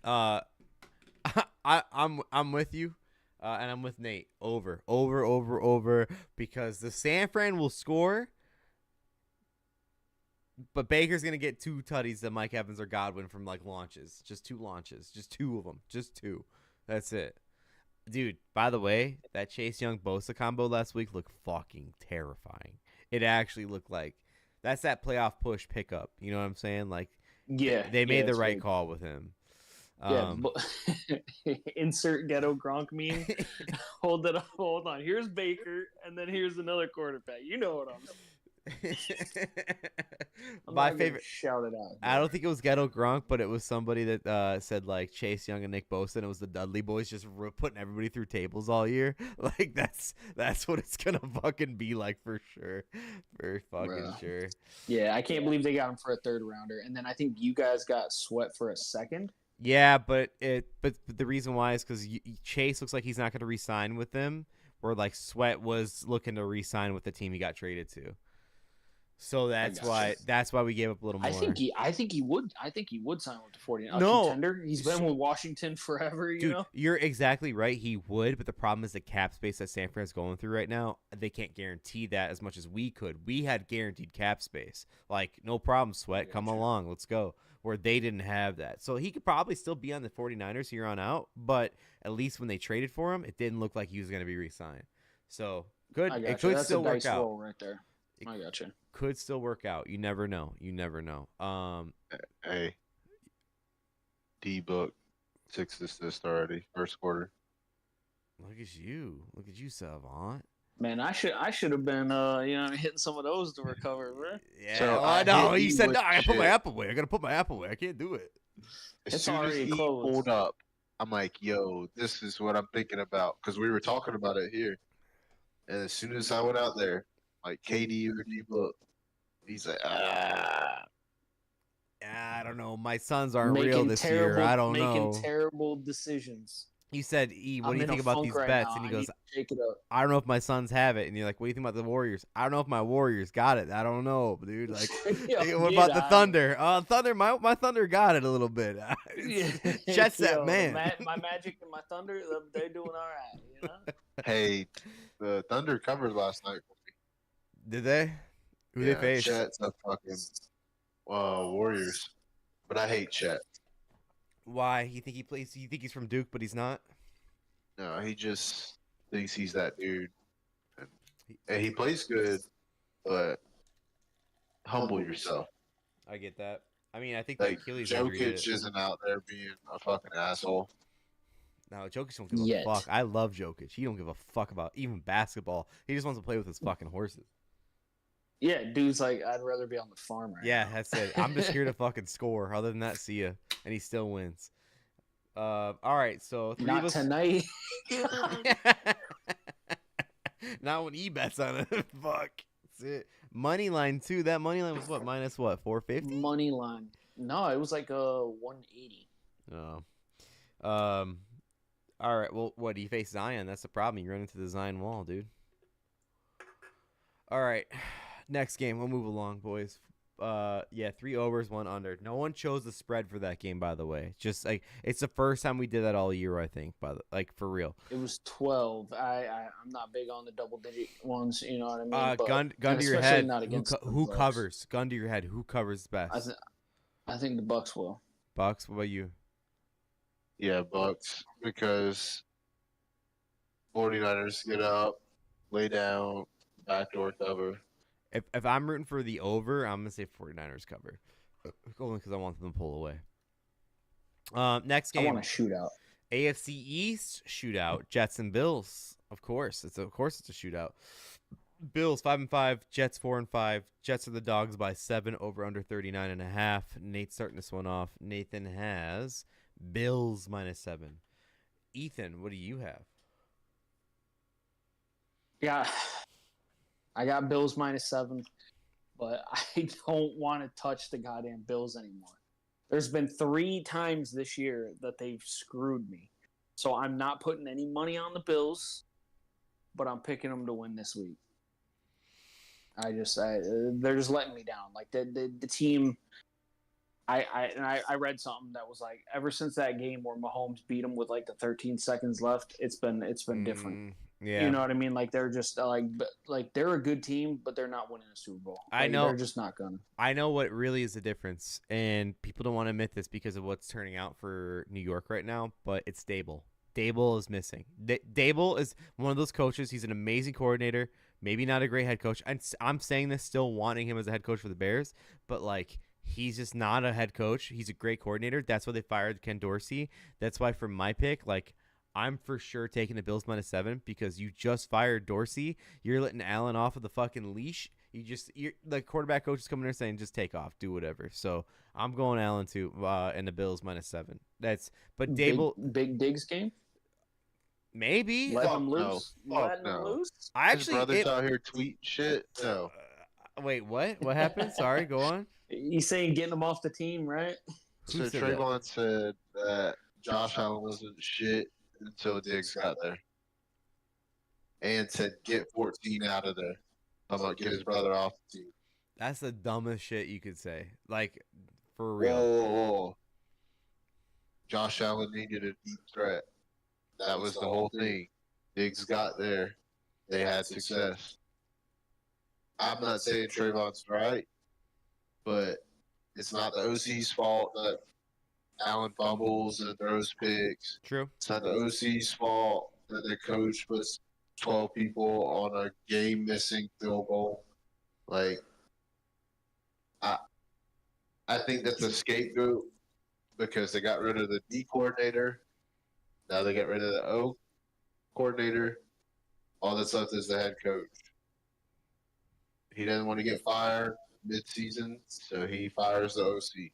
I'm with you, and I'm with Nate. Over, because the San Fran will score, but Baker's gonna get 2 tutties to Mike Evans or Godwin from like launches, just 2 launches, just 2 of them, just 2. That's it. Dude, by the way, that Chase Young Bosa combo last week looked fucking terrifying. It actually looked like that's that playoff push pickup. You know what I'm saying? Like, Yeah, they made the right call with him. Yeah, insert ghetto Gronk meme. Hold on. Here's Baker, and then here's another quarterback. You know what I'm saying. My favorite. Shout it out. I don't think it was Ghetto Gronk, but it was somebody that said like Chase Young and Nick Bosa, and it was the Dudley boys just putting everybody through tables all year. Like that's what it's gonna fucking be like for sure, for fucking sure. Yeah, I can't believe they got him for a 3rd rounder, and then I think you guys got Sweat for a 2nd. Yeah, but the reason why is because Chase looks like he's not gonna re-sign with them, where like Sweat was looking to re-sign with the team he got traded to. So that's why we gave up a little more. I think he would sign with the 49ers. No, contender. He's been with Washington forever. Dude, know. You're exactly right. He would, but the problem is the cap space that San Fran's going through right now. They can't guarantee that as much as we could. We had guaranteed cap space. Like no problem, Sweat. Come along, let's go. Where they didn't have that, so he could probably still be on the 49ers here on out. But at least when they traded for him, it didn't look like he was going to be re-signed. So good. It could still work out. Roll right there. I got you. Could still work out. You never know. Hey, D-Book, 6 assists already, 1st quarter. Look at you, Savant. Man, I should have been hitting some of those to recover, bro. Yeah. So no, you said no. I gotta put my app away. I can't do it. As soon as he pulled up, I'm like, yo, this is what I'm thinking about, because we were talking about it here. And as soon as I went out there, like KD or D-Book, he's like, Yeah, I don't know. My Suns aren't real this year. I don't making know. terrible decisions. You said, E, what I'm do you in a think about funk these right bets? now. And he I goes, need to shake it up. I don't know if my Suns have it. And you're like, what do you think about the Warriors? I don't know if my Warriors got it. I don't know, dude. Like, Yo, what get about the out of Thunder? Thunder, my Thunder got it a little bit. Chet's that Yo, man. my Magic and my Thunder, they're doing all right, you know? Hey, the Thunder covered last night. Did they? Who they faced? Chet's a fucking Warriors, but I hate Chet. Why? You think he plays? You think he's from Duke, but he's not? No, he just thinks he's that dude. And he plays good, but humble yourself. I get that. I mean, I think the Like, Achilles injury did Jokic it. isn't out there being a fucking asshole. No, Jokic don't give Yet. a fuck. I love Jokic. He don't give a fuck about even basketball. He just wants to play with his fucking horses. Yeah, dude's like, I'd rather be on the farm right Yeah, now. that's it. I'm just here to fucking score. Other than that, see ya. And he still wins. All right, so three Not of us. tonight. Not when he bets on it. Fuck. That's it. Money line too. That money line was what? Minus what? 450? Money line. No, it was like 180. Oh. All right. Well, what do you face Zion? That's the problem. You run into the Zion wall, dude. All right. Next game. We'll move along, boys. 3 overs, 1 under. No one chose the spread for that game, by the way. Just like it's the first time we did that all year, I think. For real. It was 12. I'm not big on the double-digit ones. You know what I mean? But, Gun to your especially head. not against the Who Bucks. covers? Gun to your head. Who covers best? I think the Bucks will. Bucks. What about you? Yeah, Bucks, because 49ers get up, lay down, backdoor cover. If I'm rooting for the over, I'm gonna say 49ers cover, only because I want them to pull away. Next game. I want a shootout. AFC East shootout. Jets and Bills. Of course, it's a shootout. Bills 5-5. Jets 4-5. Jets are the dogs by 7. Over under 39.5. Nate's starting this one off. Nathan has Bills -7. Ethan, what do you have? Yeah, I got Bills -7, but I don't want to touch the goddamn Bills anymore. There's been 3 times this year that they've screwed me. So I'm not putting any money on the Bills, but I'm picking them to win this week. They're just letting me down. Like the team, I read something that was like, ever since that game where Mahomes beat them with like the 13 seconds left, it's been different. Yeah, You know what I mean? Like they're just like they're a good team, but they're not winning a Super Bowl. I Like, know. they're just not gonna. I know what really is the difference, and people don't want to admit this because of what's turning out for New York right now, but it's Dable. Dable is missing. Dable is one of those coaches. He's an amazing coordinator, maybe not a great head coach. I'm saying this still wanting him as a head coach for the Bears, but like he's just not a head coach. He's a great coordinator. That's why they fired Ken Dorsey. That's why for my pick, like I'm for sure taking the Bills -7 because you just fired Dorsey. You're letting Allen off of the fucking leash. You're the quarterback coach is coming there saying just take off, do whatever. So I'm going Allen too, and the Bills -7. But Dable Big Diggs game. maybe. Let Fuck them no. loose. Fuck Letting them no. loose. I His brother's out here tweeting shit. No. Wait, what? What happened? Sorry, go on. He's saying getting them off the team, right? Who So said that? Trayvon said that Josh Allen wasn't shit until Diggs got there. And said get 14 out of there. I'm going to get his brother off the team. That's the dumbest shit you could say. Like, for real. Whoa. Josh Allen needed a deep threat. That was the whole thing. Diggs got there. They had success. I'm not saying Trayvon's right, but it's not the OC's fault that Allen fumbles and throws picks. True. It's not the OC's fault that the coach puts 12 people on a game-missing field goal. Like, I think that's a scapegoat because they got rid of the D coordinator. Now they get rid of the O coordinator. All that's left is the head coach. He doesn't want to get fired mid-season, so he fires the OC.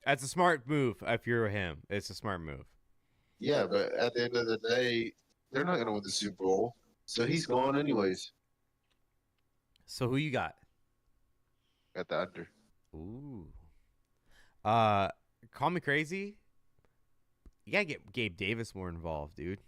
That's a smart move if you're him. It's a smart move. Yeah, but at the end of the day, they're not going to win the Super Bowl, so he's gone anyways. So who you got? At the under. Ooh. Call me crazy. You gotta get Gabe Davis more involved, dude.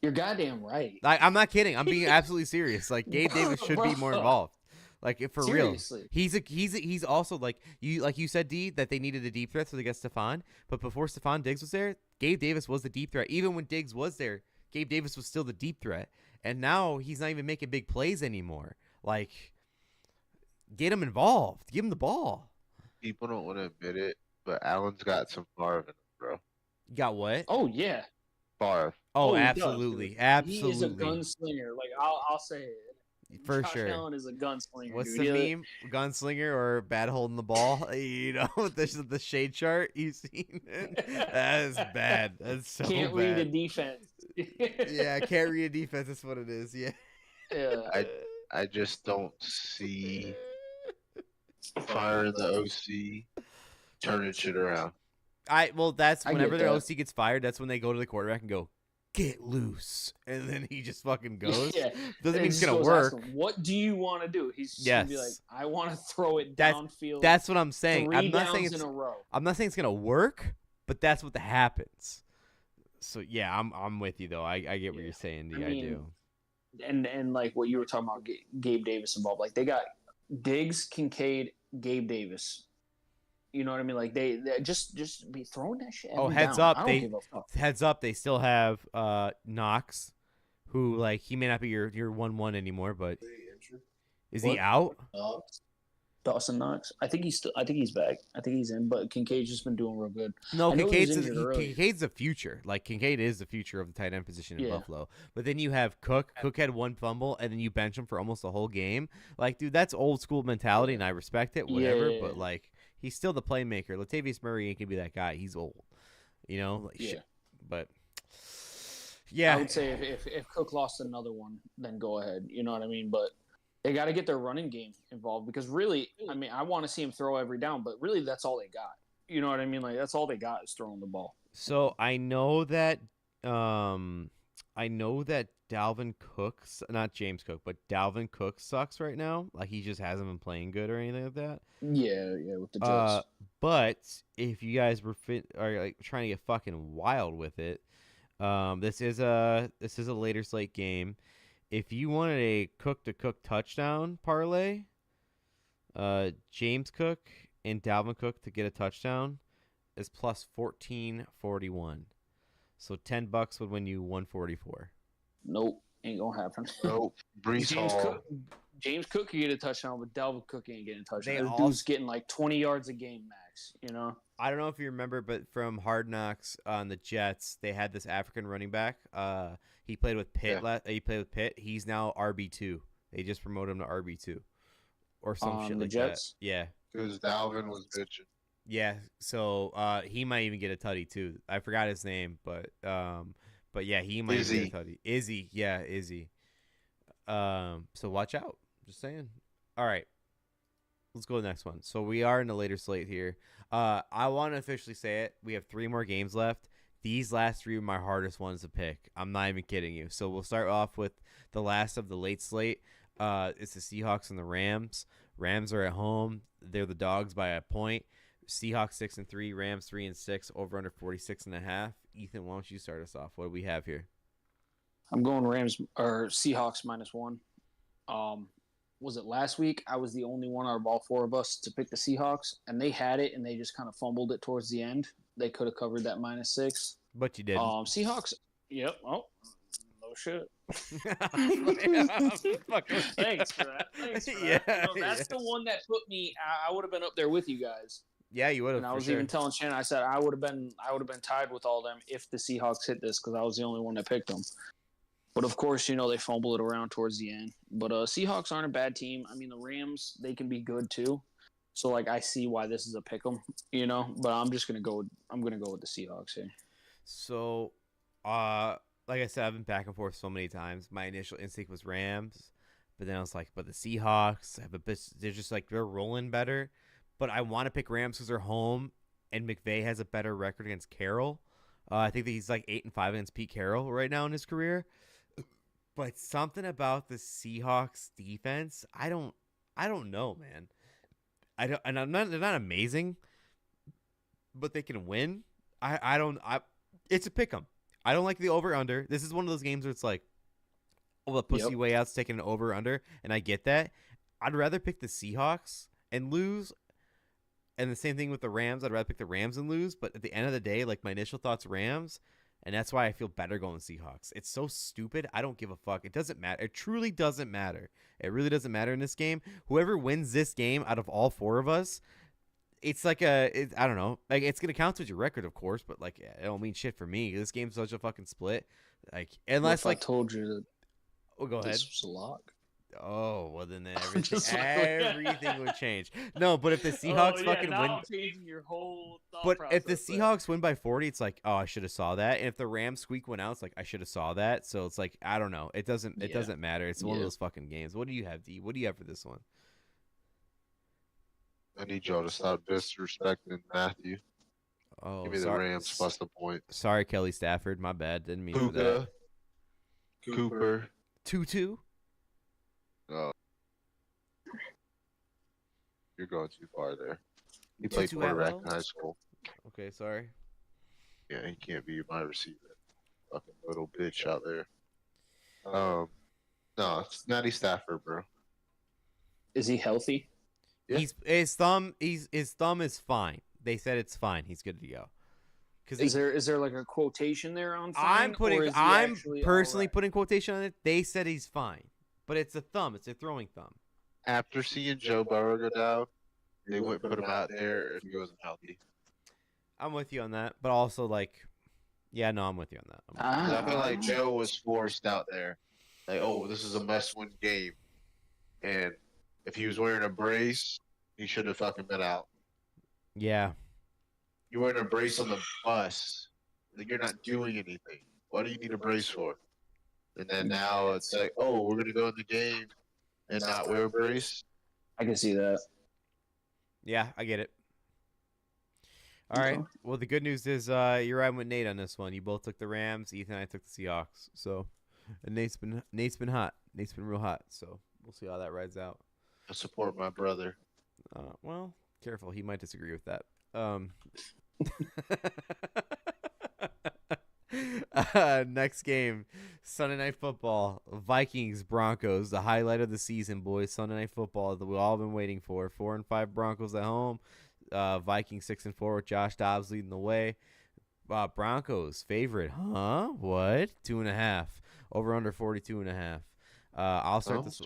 You're goddamn right. I'm not kidding. I'm being absolutely serious. Like Gabe Davis should be more involved. Like if for Seriously. real, he's also like you said, D, that they needed a deep threat so they got Stephon. But before Stephon Diggs was there, Gabe Davis was the deep threat. Even when Diggs was there, Gabe Davis was still the deep threat. And now he's not even making big plays anymore. Like, get him involved. Give him the ball. People don't want to admit it, but Allen's got some Favre in him, bro. You got what? Oh yeah. Favre. Oh, he does, absolutely, dude. absolutely. He is a gunslinger. Like I'll say it. For Josh sure. Allen is a gunslinger. What's dude. the meme? Gunslinger or bad holding the ball? You know, the shade chart you've seen. That is bad. That's so Can't bad. read a defense. Yeah, can't read a defense. That's what it is. Yeah. Yeah. I just don't see firing the OC turning shit around. That's I whenever get their that. OC gets fired, that's when they go to the quarterback and go, get loose. And then he just fucking goes. Yeah. Doesn't mean it's Just going to goes, ask work. him, what do you want to do? He's just gonna be like, Yes. I want to throw it That's- downfield. That's what I'm saying. 3 I'm not downs saying in it's a row. I'm not saying it's gonna work, but that's what happens. So yeah, I'm with you though. I get what Yeah. you're saying, D. I I mean, do. And like what you were talking about, Gabe Davis involved. Like they got Diggs, Kincaid, Gabe Davis. You know what I mean? Like they just be throwing that shit. Oh, every heads down. up, I don't give a fuck. Heads up, they still have Knox, who like he may not be your 1-1 anymore, but is he What? out? Dawson Knox. I think he's back. I think he's in. But Kincaid's just been doing real good. No, I know he was Kincaid's injured earlier. Kincaid's the future. Like Kincaid is the future of the tight end position in Yeah. Buffalo. But then you have Cook. Cook had one fumble, and then you bench him for almost the whole game. Like, dude, that's old school mentality, and I respect it. Whatever. Yeah. But like, he's still the playmaker. Latavius Murray ain't gonna be that guy. He's old. You know. Like, Yeah. shit. But yeah, I would say if Cook lost another one, then go ahead. You know what I mean? But they got to get their running game involved because really, I mean, I want to see him throw every down, but really, that's all they got. You know what I mean? Like that's all they got is throwing the ball. So I know that Dalvin Cook's not James Cook, but Dalvin Cook sucks right now. Like he just hasn't been playing good or anything like that. Yeah, with the Jets. But if you guys are like trying to get fucking wild with it, this is a later slate game. If you wanted a Cook to Cook touchdown parlay, James Cook and Dalvin Cook to get a touchdown is plus 1441. So $10 would win you 144. Nope, ain't gonna happen. Nope. Brees Hall. James Cook can get a touchdown, but Dalvin Cook ain't getting a touchdown. They This all- dude's getting like 20 yards a game max. You know? I don't know if you remember, but from Hard Knocks on the Jets, they had this African running back. He played with Pitt. He played with Pitt. He's now RB2. They just promoted him to RB2 or some shit the like Jets? that. Yeah. Because Dalvin was bitching. Yeah, so he might even get a tutty too. I forgot his name, but yeah, he might even get a tutty. Izzy, yeah, Izzy. So watch out. Just saying. All right, let's go to the next one. So we are in the later slate here. I want to officially say it. We have 3 more games left. These last 3 are my hardest ones to pick. I'm not even kidding you. So we'll start off with the last of the late slate. It's the Seahawks and the Rams. Rams are at home. They're the dogs by a point. Seahawks 6-3, Rams 3-6, over under 46.5. Ethan, why don't you start us off? What do we have here? I'm going Rams or Seahawks -1. Was it last week? I was the only one out of all 4 of us to pick the Seahawks, and they had it, and they just kind of fumbled it towards the end. They could have covered that -6. But you did. Seahawks. Yep. Oh, no shit. Thanks for that. Yeah, that's the one that put me. I would have been up there with you guys. Yeah, you would have. And I was even telling Shannon. I said I would have been tied with all them if the Seahawks hit this because I was the only one that picked them. But of course, they fumble it around towards the end. But Seahawks aren't a bad team. I mean, the Rams, they can be good too. So like, I see why this is a pick 'em. But I'm just gonna go. I'm gonna go with the Seahawks here. So, like I said, I've been back and forth so many times. My initial instinct was Rams, but then I was like, but the Seahawks have a bit. They're just like they're rolling better. But I want to pick Rams because they're home, and McVay has a better record against Carroll. I think that he's like 8-5 against Pete Carroll right now in his career. But something about the Seahawks defense, I don't know, man. They're not amazing, but they can win. I don't. It's a pick 'em. I don't like the over under. This is one of those games where it's like, oh, the pussy way out's taking an over under, and I get that. I'd rather pick the Seahawks and lose. And the same thing with the Rams. I'd rather pick the Rams and lose. But at the end of the day, like, my initial thoughts, Rams. And that's why I feel better going Seahawks. It's so stupid. I don't give a fuck. It doesn't matter. It truly doesn't matter. It really doesn't matter in this game. Whoever wins this game out of all four of us, it's like I don't know. Like, it's going to count towards your record, of course. But, like, it don't mean shit for me. This game's such a fucking split. Like, unless, I like, told you that go ahead. this was a lock. Oh, well, then Just everything would change. No, but if the Seahawks fucking now win. I'm changing your whole thought But if the process there. Seahawks win by 40, it's like, oh, I should have saw that. And if the Rams squeak one out, it's like, I should have saw that. So it's like, I don't know. It doesn't matter. It's one of those fucking games. What do you have, D? What do you have for this one? I need y'all to stop disrespecting Matthew. Oh, Give me the Rams plus the point. Sorry, Kelly Stafford. My bad. Didn't mean for that. Cooper. 2-2? Oh. You're going too far there. He played Tutu quarterback Atwell? in high school. Okay, sorry. Yeah, he can't be my receiver. Fucking little bitch out there. No, it's Matty Stafford, bro. Is he healthy? Yeah. His thumb is fine. They said it's fine. He's good to go. Is there like a quotation there on fine? I'm personally putting quotation on it. They said he's fine. But it's a thumb. It's a throwing thumb. After seeing Joe Burrow go down, they wouldn't put him out there if he wasn't healthy. I'm with you on that. But also, like, yeah, no, I'm with you on that. I feel like Joe was forced out there. Like, oh, this is a must-win game. And if he was wearing a brace, he should have fucking been out. Yeah. You're wearing a brace on the bus. Like, you're not doing anything. What do you need a brace for? And then now it's like, oh, we're going to go in the game and not wear a brace? I can see that. Yeah, I get it. All right. Well, the good news is you're riding with Nate on this one. You both took the Rams. Ethan and I took the Seahawks. So, and Nate's been hot. Nate's been real hot. So we'll see how that rides out. I support my brother. Well, careful. He might disagree with that. Next game, Sunday Night Football, Vikings Broncos, the highlight of the season, boys. Sunday Night Football that we've all been waiting for. 4-5 Broncos at home. Vikings 6-4 with Josh Dobbs leading the way. Broncos favorite, huh? What? 2.5 over under 42.5. I'll start this.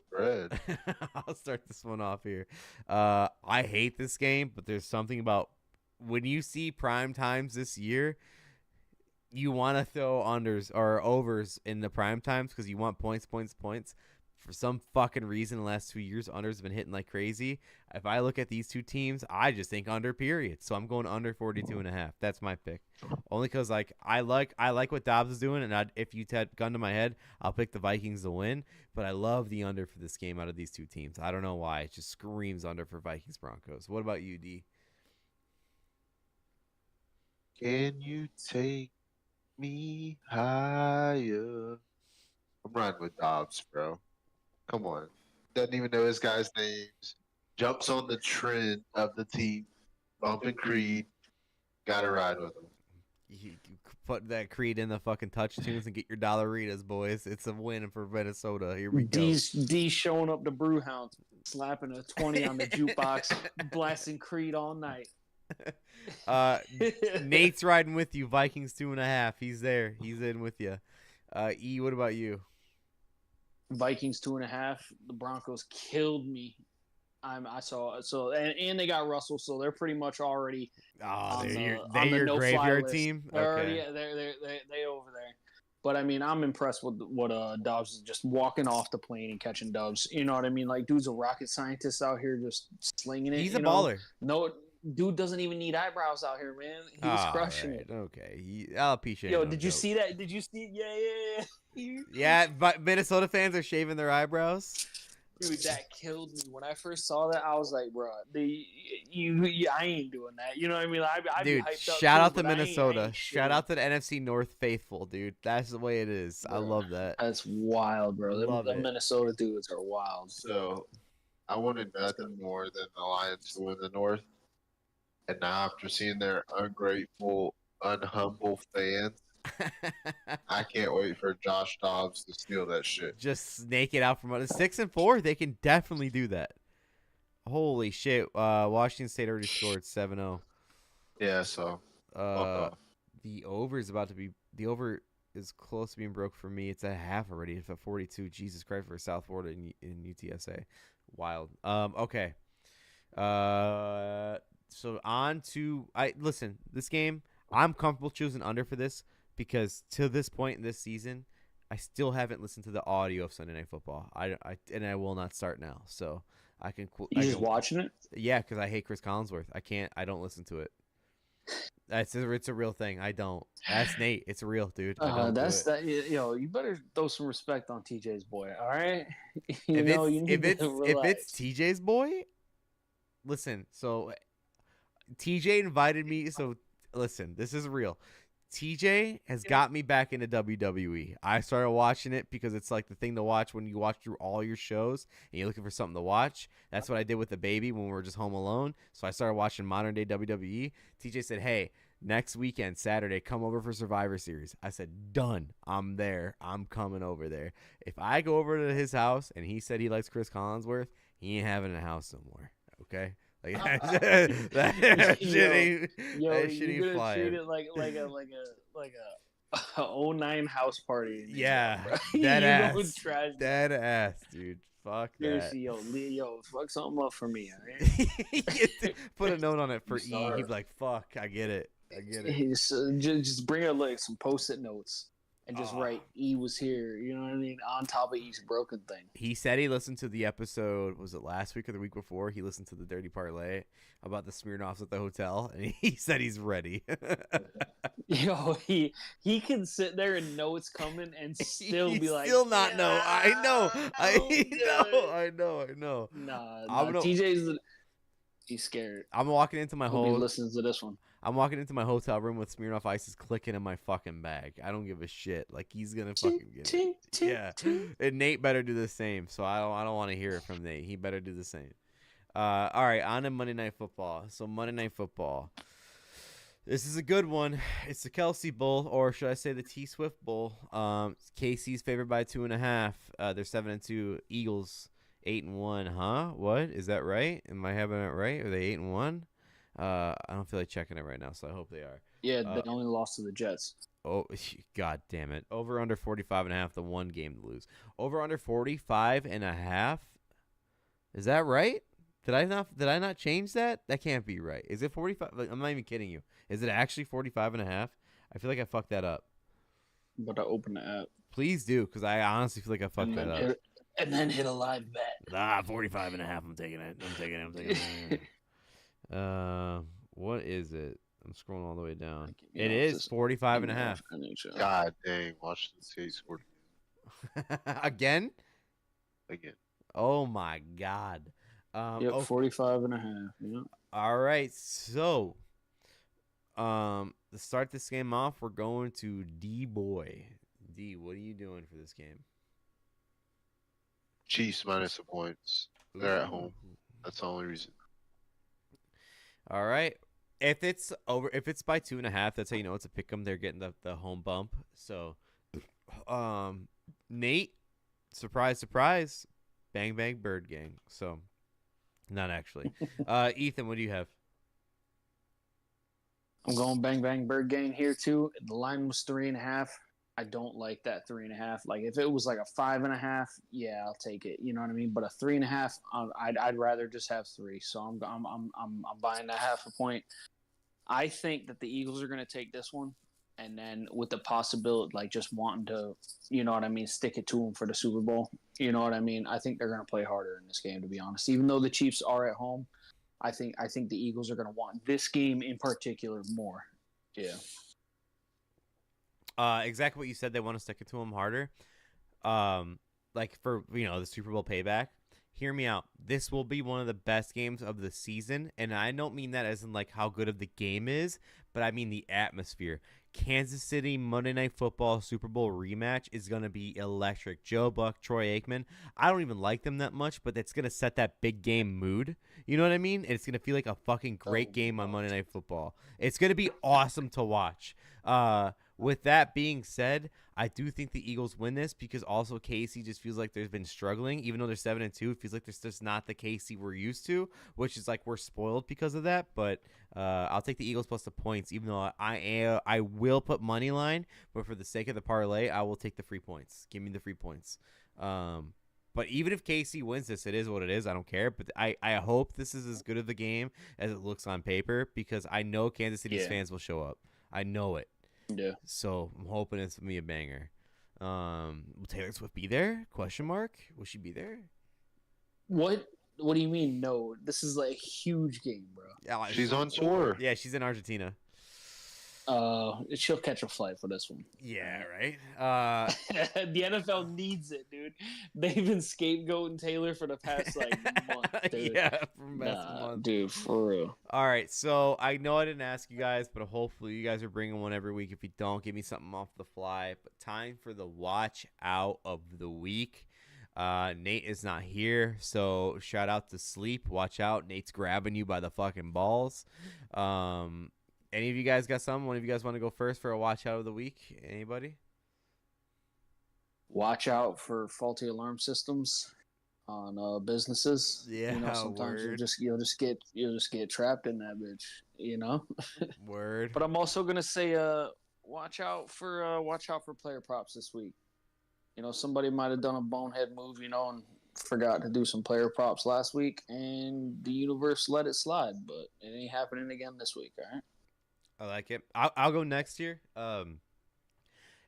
I'll start this one off here. I hate this game, but there's something about when you see prime times this year, you want to throw unders or overs in the prime times because you want points. For some fucking reason, the last 2 years, unders have been hitting like crazy. If I look at these two teams, I just think under, period. So I'm going under 42.5. That's my pick. Only because like I like what Dobbs is doing, and if you had gun to my head, I'll pick the Vikings to win. But I love the under for this game out of these two teams. I don't know why. It just screams under for Vikings Broncos. What about you, D? Can you take me higher? I'm riding with Dobbs, bro. Come on. Doesn't even know his guys' names. Jumps on the trend of the team. Bumping Creed. Gotta ride with him. You put that Creed in the fucking touch tunes and get your dollaritas, boys. It's a win for Minnesota. Here we go. D showing up to Brewhouse, slapping a 20 on the jukebox, blasting Creed all night. Nate's riding with you. Vikings 2.5. He's there. He's in with you. E, what about you? Vikings 2.5. The Broncos killed me. I saw so and they got Russell, so they're pretty much already. They're your graveyard team. They're already they over there. But I mean, I'm impressed with what Dobbs is just walking off the plane and catching dubs. You know what I mean? Like, dude's a rocket scientist out here just slinging it. He's a baller. No, dude doesn't even need eyebrows out here, man. He's crushing it. Okay, I'll appreciate it. Yo, did you see that? Did you see? Yeah. Yeah, but Minnesota fans are shaving their eyebrows. Dude, that killed me. When I first saw that, I was like, bro, I ain't doing that. You know what I mean? I'd dude, be hyped up shout too, out to but I Minnesota. ain't Shout out to the NFC North faithful, dude. That's the way it is. Bro, I love that. That's wild, bro. The Minnesota dudes are wild. So, I wanted nothing more than the Lions to win the North. And now after seeing their ungrateful, unhumble fans, I can't wait for Josh Dobbs to steal that shit. Just snake it out from under 6-4. They can definitely do that. Holy shit! Washington State already scored 7-0. Yeah, so The over is about to be is close to being broke for me. It's at half already. It's at 42. Jesus Christ for South Florida in UTSA. Wild. Okay. So on to listen. This game, I'm comfortable choosing under for this because to this point in this season, I still haven't listened to the audio of Sunday Night Football. I will not start now. So I can. You just watching it? Yeah, because I hate Chris Collinsworth. I don't listen to it. It's a real thing. I don't. That's Nate. It's real, dude. I don't That's do it. that. You better throw some respect on TJ's boy. All right. If it's TJ's boy, listen. So TJ invited me. So listen, this is real. TJ has got me back into WWE. I started watching it because it's like the thing to watch when you watch through all your shows and you're looking for something to watch. That's what I did with the baby when we were just home alone. So I started watching modern day WWE. TJ said, "Hey, next weekend, Saturday, come over for Survivor Series." I said, "Done. I'm there. I'm coming over there." If I go over to his house and he said he likes Chris Collinsworth, he ain't having a house no more. Okay? Like that shit ain't you're gonna flying. treat it like a 09 house party. Yeah, Dead dead ass, dude. Fuck that. Seriously, yo, fuck something up for me. All right? Put a note on it for E. Sorry. He'd be like, "Fuck, I get it. Just bring out like some post-it notes and just write E was here. You know what I mean? On top of each broken thing. He said he listened to the episode. Was it last week or the week before? He listened to the Dirty Parlay about the Smirnoffs at the hotel, and he said he's ready. Yo, he can sit there and know it's coming and still be like, still not know. I know. I know. Nah, he's scared. I'm walking into my Hope he listens to this one. I'm walking into my hotel room with Smirnoff Ices clicking in my fucking bag. I don't give a shit. Like he's gonna fucking get it. Yeah, and Nate better do the same. So I don't want to hear it from Nate. He better do the same. All right, on to Monday Night Football. So Monday Night Football. This is a good one. It's the Kelsey Bowl, or should I say the T Swift Bowl? KC's favored by 2.5. They're 7-2. Eagles 8-1. Huh? What is that right? Am I having it right? Are they 8-1? I don't feel like checking it right now, so I hope they are. Yeah, they only lost to the Jets. Oh, god damn it. Over under 45.5, the one game to lose. Over under 45.5. Is that right? Did I not change that? That can't be right. Is it 45? Like, I'm not even kidding you. Is it actually 45.5? I feel like I fucked that up. But I open the app. Please do, because I honestly feel like I fucked that up. And then hit a live bet. 45.5. I'm taking it. What is it? I'm scrolling all the way down. It is 45.5. God dang, Washington State scored Again. Oh my god. Yep, okay. 45.5. Yep. All right, so to start this game off, we're going to D-Boy. D, what are you doing for this game? Chiefs minus the points. They're at home. That's the only reason. All right. If it's by 2.5, that's how you know it's a pick 'em. They're getting the home bump. So, Nate, surprise, bang bang bird gang. So, not actually. Ethan, what do you have? I'm going bang bang bird gang here too. The line was 3.5. I don't like that 3.5. Like if it was like a 5.5, yeah, I'll take it. You know what I mean? But a 3.5, I'd rather just have 3. So I'm buying that half a point. I think that the Eagles are going to take this one, and then with the possibility, like just wanting to, you know what I mean, stick it to them for the Super Bowl. You know what I mean? I think they're going to play harder in this game, to be honest. Even though the Chiefs are at home, I think the Eagles are going to want this game in particular more. Yeah. Exactly what you said. They want to stick it to them harder. Like for, the Super Bowl payback. Hear me out. This will be one of the best games of the season. And I don't mean that as in like how good of the game is, but I mean the atmosphere. Kansas City Monday Night Football Super Bowl rematch is going to be electric. Joe Buck, Troy Aikman. I don't even like them that much, but it's going to set that big game mood. You know what I mean? It's going to feel like a fucking great game on Monday Night Football. It's going to be awesome to watch. With that being said, I do think the Eagles win this because also KC just feels like they've been struggling. Even though they're 7-2, it feels like there's just not the KC we're used to, which is like we're spoiled because of that. But I'll take the Eagles plus the points, even though I will put money line, but for the sake of the parlay, I will take the free points. Give me the free points. But even if KC wins this, it is what it is. I don't care. But I hope this is as good of a game as it looks on paper because I know Kansas City's fans will show up. I know it. Yeah. So I'm hoping it's gonna be a banger. Will Taylor Swift be there? Question mark. Will she be there? What do you mean? No, this is like a huge game, bro. Yeah, She's on tour. Yeah, she's in Argentina. She'll catch a flight for this one. Yeah, right. The NFL needs it, dude. They've been scapegoating Taylor for the past like month, dude. Yeah, for the past month. Dude, for real. All right, so I know I didn't ask you guys, but hopefully you guys are bringing one every week. If you don't, give me something off the fly. But time for the watch out of the week. Nate is not here, so shout out to Sleep. Watch out, Nate's grabbing you by the fucking balls. Any of you guys got something? One of you guys want to go first for a watch out of the week? Anybody? Watch out for faulty alarm systems on businesses. Yeah, sometimes word. you'll just get trapped in that bitch. Word. But I'm also gonna say watch out for player props this week. Somebody might have done a bonehead move, and forgot to do some player props last week, and the universe let it slide. But it ain't happening again this week. All right. I like it. I'll go next here.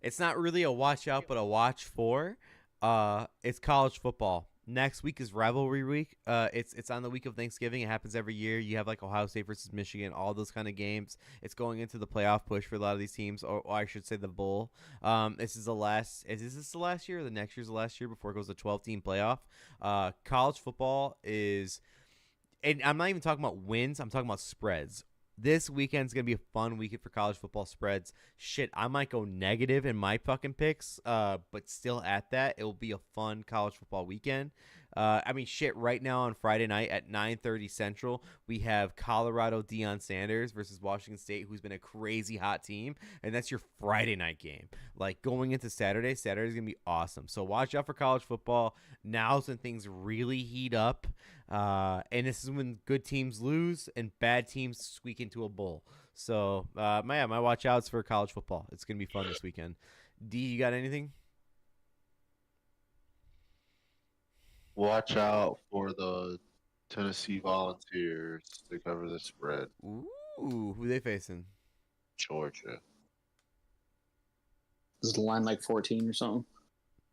It's not really a watch out, but a watch for. It's college football. Next week is rivalry week. It's on the week of Thanksgiving. It happens every year. You have like Ohio State versus Michigan, all those kind of games. It's going into the playoff push for a lot of these teams, or I should say the bowl. This is the last. Is this the last year? Or the next year's the last year before it goes to 12-team playoff. College football is, and I'm not even talking about wins. I'm talking about spreads. This weekend's going to be a fun weekend for college football spreads. Shit, I might go negative in my fucking picks, but still at that, it will be a fun college football weekend. Right now on Friday night at 9:30 Central, we have Colorado Deion Sanders versus Washington State, who's been a crazy hot team, and that's your Friday night game. Like, going into Saturday's going to be awesome. So watch out for college football. Now's when things really heat up. And this is when good teams lose and bad teams squeak into a bowl. So, my watch outs for college football. It's going to be fun this weekend. D, you got anything? Watch out for the Tennessee Volunteers to cover the spread. Ooh, who they facing? Georgia, Is the line like 14 or something?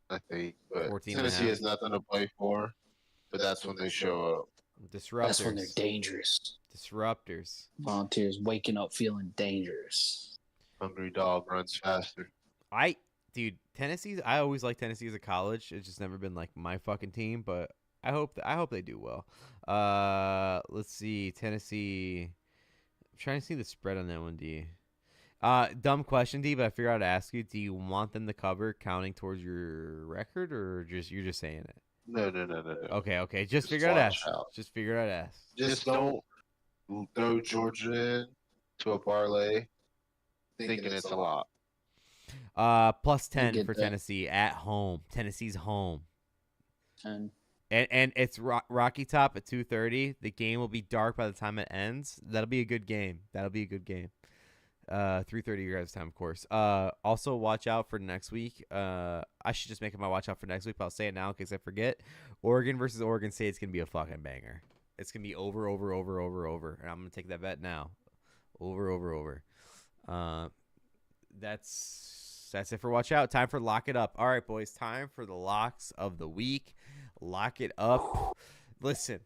I think. But 14 Tennessee and a has nothing to play for, but that's when they show up. Disruptors. That's when they're dangerous. Disruptors. Volunteers waking up feeling dangerous. Hungry dog runs faster. Tennessee. I always liked Tennessee as a college. It's just never been like my fucking team, but I hope they do well. Let's see, Tennessee. I'm trying to see the spread on that one, D. Dumb question, D, but I figured out to ask you. Do you want them to cover, counting towards your record, or you're just saying it? No. Okay. Just figure out watch to ask. out. Just figure out to ask. Just don't throw Georgia in to a parlay thinking it's a lot. Plus 10 get for that. Tennessee at home. Tennessee's home. And And it's Rocky Top at 2:30. The game will be dark by the time it ends. That'll be a good game. 3:30 your guys' time, of course. Also, watch out for next week. I should just make it my watch out for next week, but I'll say it now in case I forget. Oregon versus Oregon State is going to be a fucking banger. It's going to be over. And I'm going to take that bet now. Over. That's it for watch out. Time for lock it up. All right, boys. Time for the locks of the week. Lock it up. Listen,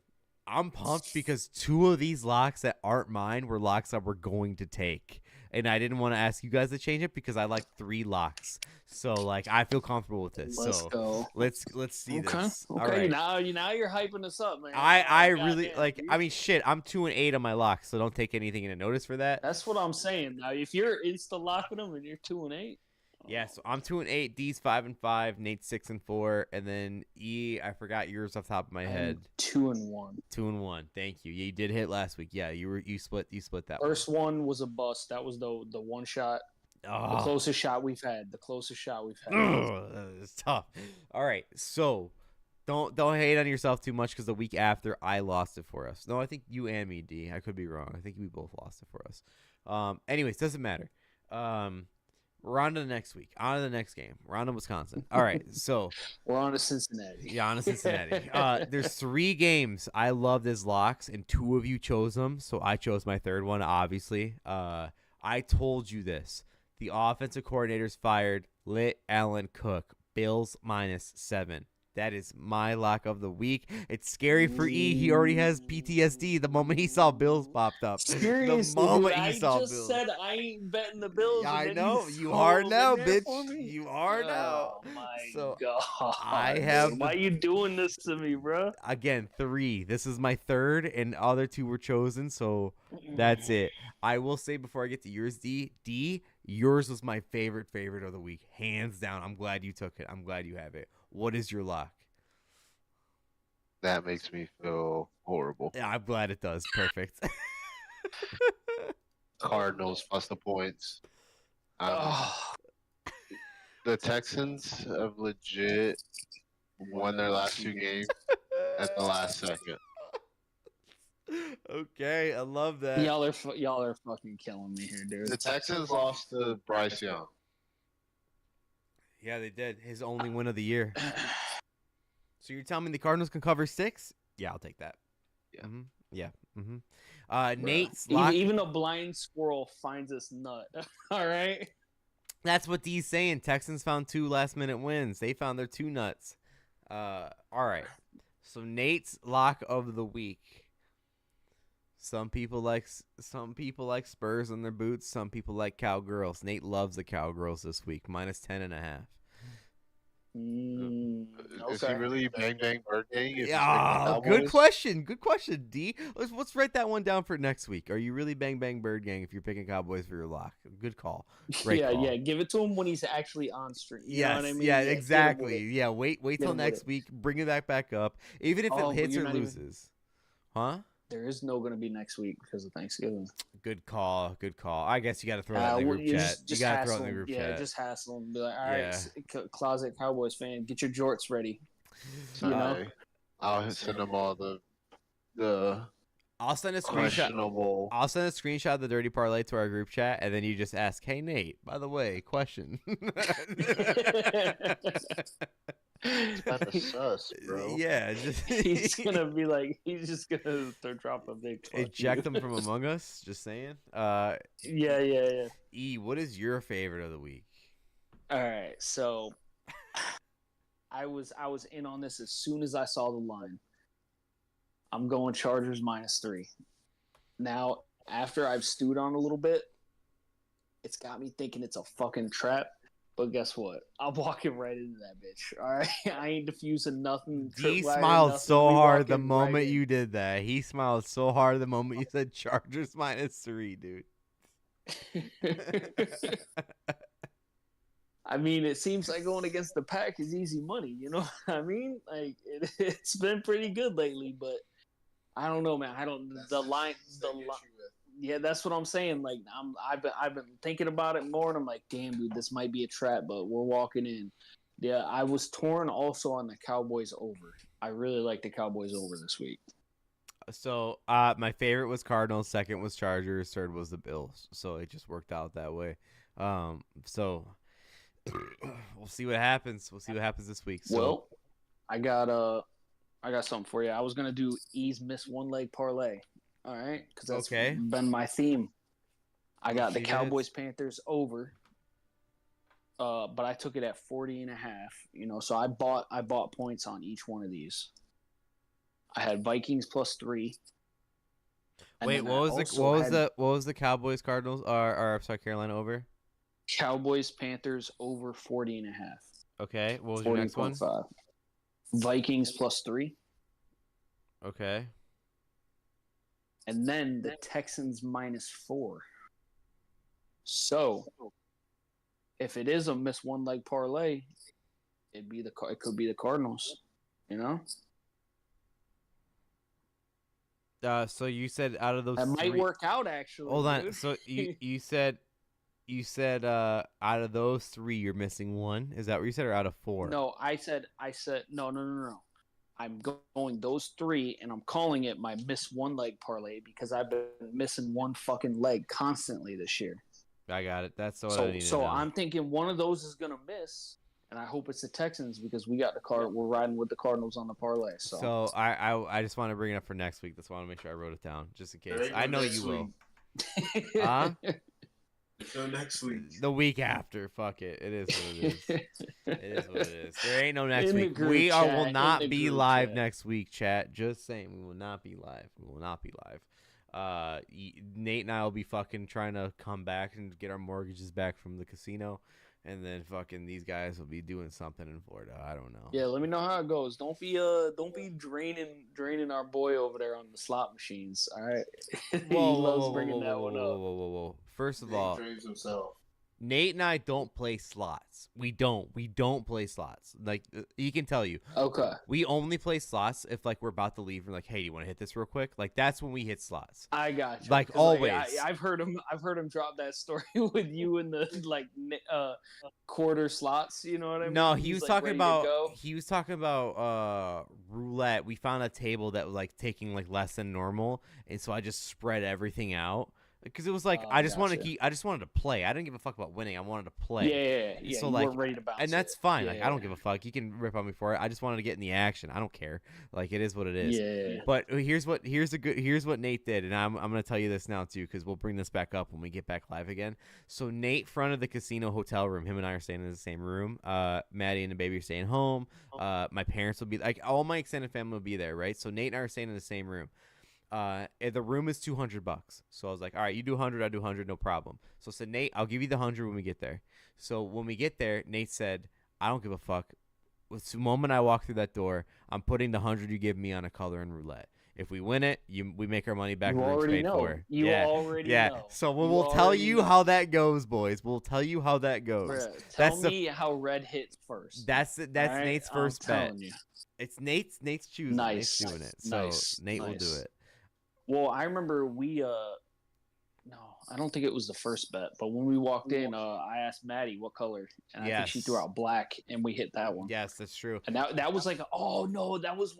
I'm pumped because two of these locks that aren't mine were locks that we're going to take. and I didn't want to ask you guys to change it because I like 3 locks. So like I feel comfortable with this. Let's So go. let's see this. All Okay. right. Now you're hyping us up, man. I Oh, really goddamn, like. dude. I mean, shit. I'm 2-8 on my locks, so don't take anything into notice for that. That's what I'm saying. Now, if you're insta locking them and you're 2-8, Yeah, so I'm 2-8. D's 5-5. Nate's 6-4, and then E. I forgot yours off the top of my head. 2-1. 2-1. Thank you. Yeah, you did hit last week. Yeah, you split that First one was a bust. That was the one shot. The one. closest shot we've had. It's tough. All right, so don't hate on yourself too much because the week after I lost it for us. No, I think you and me, D. I could be wrong. I think we both lost it for us. Anyways, doesn't matter. We're on to the next week. On to the next game. We're on to Wisconsin. All right, so We're on to Cincinnati. yeah, on to Cincinnati. There's 3 games I loved as locks, and 2 of you chose them, so I chose my third one, obviously. I told you this. The offensive coordinator's fired. Lit Allen Cook. Bills -7. That is my lock of the week. It's scary for E. He already has PTSD the moment he saw Bills popped up. Seriously, the moment dude, he I saw just Bills. said I ain't betting the Bills. Yeah, I and then know. you You throw are them now, in there for bitch. me? You are now. Oh my So, god! I have Dude, why you doing this to me, bro? Again, 3. This is my third, and other 2 were chosen, so that's it. I will say before I get to yours, D, yours was my favorite of the week, hands down. I'm glad you took it. I'm glad you have it. What is your lock? That makes me feel horrible. Yeah, I'm glad it does. Perfect. Cardinals plus the points. Oh, The Texans have legit won their last 2 games at the last second. Okay, I love that. y'all are fucking killing me here, dude. The Texans lost to Bryce Young. Yeah, they did. His only win of the year. So you're telling me the Cardinals can cover 6? Yeah, I'll take that. Yeah. Mm-hmm. Yeah. Mm-hmm. Nate's Even, lock. even a blind squirrel finds this nut. All right. That's what D's saying. Texans found 2 last-minute wins. They found their 2 nuts. All right. So Nate's lock of the week. Some people like Spurs on their boots. Some people like Cowgirls. Nate loves the Cowgirls this week. -10.5. Is he really bang bang bird gang? Is he Yeah, picking good Cowboys? question. Good question, D. Let's write that one down for next week. Are you really bang bang bird gang if you're picking Cowboys for your lock? Good call. Great yeah, call. yeah. Give it to him when he's actually on stream. You Yes, know what I mean? yeah, get him with exactly. it. Yeah, wait Get till him with next it. week. Bring it back up, even if Oh, it but hits you're or not even- loses. Huh? There is no going to be next week because of Thanksgiving. Good call. Good call. I guess you got to throw that in the Well, group you chat. You got to throw it in the group yeah, chat. just hassle him. Be like, all right, Yeah. closet Cowboys fan, get your jorts ready. So You know? I'll send them all the I'll send a screenshot. questionable. I'll send a screenshot of the Dirty Parlay to our group chat, and then you just ask, "Hey Nate, by the way, question." It's about the sus, bro. Yeah, just he's gonna be like, he's just gonna drop a big fuck eject you. them from among us. Just saying. Yeah. E, what is your favorite of the week? All right, so I was in on this as soon as I saw the line. I'm going Chargers -3. Now, after I've stewed on it a little bit, it's got me thinking it's a fucking trap. But guess what? I'm walking right into that bitch. All right, I ain't diffusing nothing. He tripwire, smiled nothing. so We hard the walking moment right in. you did that. He smiled so hard the moment you said Chargers -3, dude. I mean, it seems like going against the Pack is easy money. You know what I mean? Like it's been pretty good lately, but I don't know, man. I don't the line. Yeah, that's what I'm saying. Like I've been thinking about it more, and I'm like, damn, dude, this might be a trap, but we're walking in. Yeah, I was torn also on the Cowboys over. I really like the Cowboys over this week. So, my favorite was Cardinals, second was Chargers, third was the Bills. So it just worked out that way. So we'll see what happens. We'll see what happens this week. So, Well, I got something for you. I was gonna do E's miss one leg parlay. All right, because that's Okay. been my theme. I got the She Cowboys Panthers over, but I took it at 40.5. You know, so I bought points on each one of these. I had Vikings +3. And Wait, then what I was the also what was had the what was the Cowboys Cardinals or sorry Carolina over? Cowboys Panthers over 40.5. Okay, what was your next one? 40.5. Vikings +3. Okay. And then the Texans -4. So if it is a miss one leg parlay, it could be the Cardinals. You know, So you said out of those that might three. work out actually. Hold on. Dude. So you said out of those three you're missing one. Is that what you said, or out of four? No, I said no. I'm going those three, and I'm calling it my miss one leg parlay because I've been missing one fucking leg constantly this year. I got it. That's what I need to So know. I'm thinking one of those is gonna miss, and I hope it's the Texans because we got the card. We're riding with the Cardinals on the parlay. So I just want to bring it up for next week. That's why I want to make sure I wrote it down just in case. I know you will. Huh? So next week. The week after. Fuck it. It is what it is. It is what it is. There ain't no next In the week. group We chat, will in not the be group live chat. next week, chat. Just saying, we will not be live. We will not be live. Nate and I will be fucking trying to come back and get our mortgages back from the casino, and then fucking these guys will be doing something in Florida. I don't know. Yeah, let me know how it goes. Don't be draining our boy over there on the slot machines. All right, he loves bringing that one up. Whoa. First of Nate all, drains himself. Nate and I don't play slots. We don't play slots. Like he can tell you. Okay. We only play slots if like we're about to leave. We're like, hey, do you want to hit this real quick? Like that's when we hit slots. I got you. Like 'Cause, always. I've heard him drop that story with you in the quarter slots. You know what I mean? No, he He's, was like, talking ready to about go. roulette. We found a table that was like taking like less than normal, and so I just spread everything out because it was like I just wanted to Gotcha. I just wanted to play. I didn't give a fuck about winning. I wanted to play. Yeah. So you like, weren't ready to bounce. and that's it. fine. Yeah, Like I don't give a fuck. You can rip on me for it. I just wanted to get in the action. I don't care. Like it is what it is. Yeah. But here's what Nate did, and I'm gonna tell you this now too, because we'll bring this back up when we get back live again. So Nate fronted the casino hotel room. Him and I are staying in the same room. Maddie and the baby are staying home. My parents will be like all my extended family will be there, right? So Nate and I are staying in the same room. The room is $200. So I was like, all right, you do 100, I do 100, no problem. So I said, Nate, I'll give you the 100 when we get there. So when we get there, Nate said, I don't give a fuck. The moment I walk through that door, I'm putting the 100 you give me on a color and roulette. If we win it, we make our money back. You The room's already paid know. for. You already know. So You we'll tell already you know. how that goes, boys. We'll tell you how that goes. Bruh, That's tell me how red hits first. That's All right? Nate's I'm first bet. telling you. It's Nate's choosing. Nice. Nate's doing it. So Nice. Nate will do Nice. it. Well, I remember no, I don't think it was the first bet, but when we walked in, I asked Maddie what color, and I think she threw Yes. out black, and we hit that one. Yes, that's true. And that was like, oh no, that was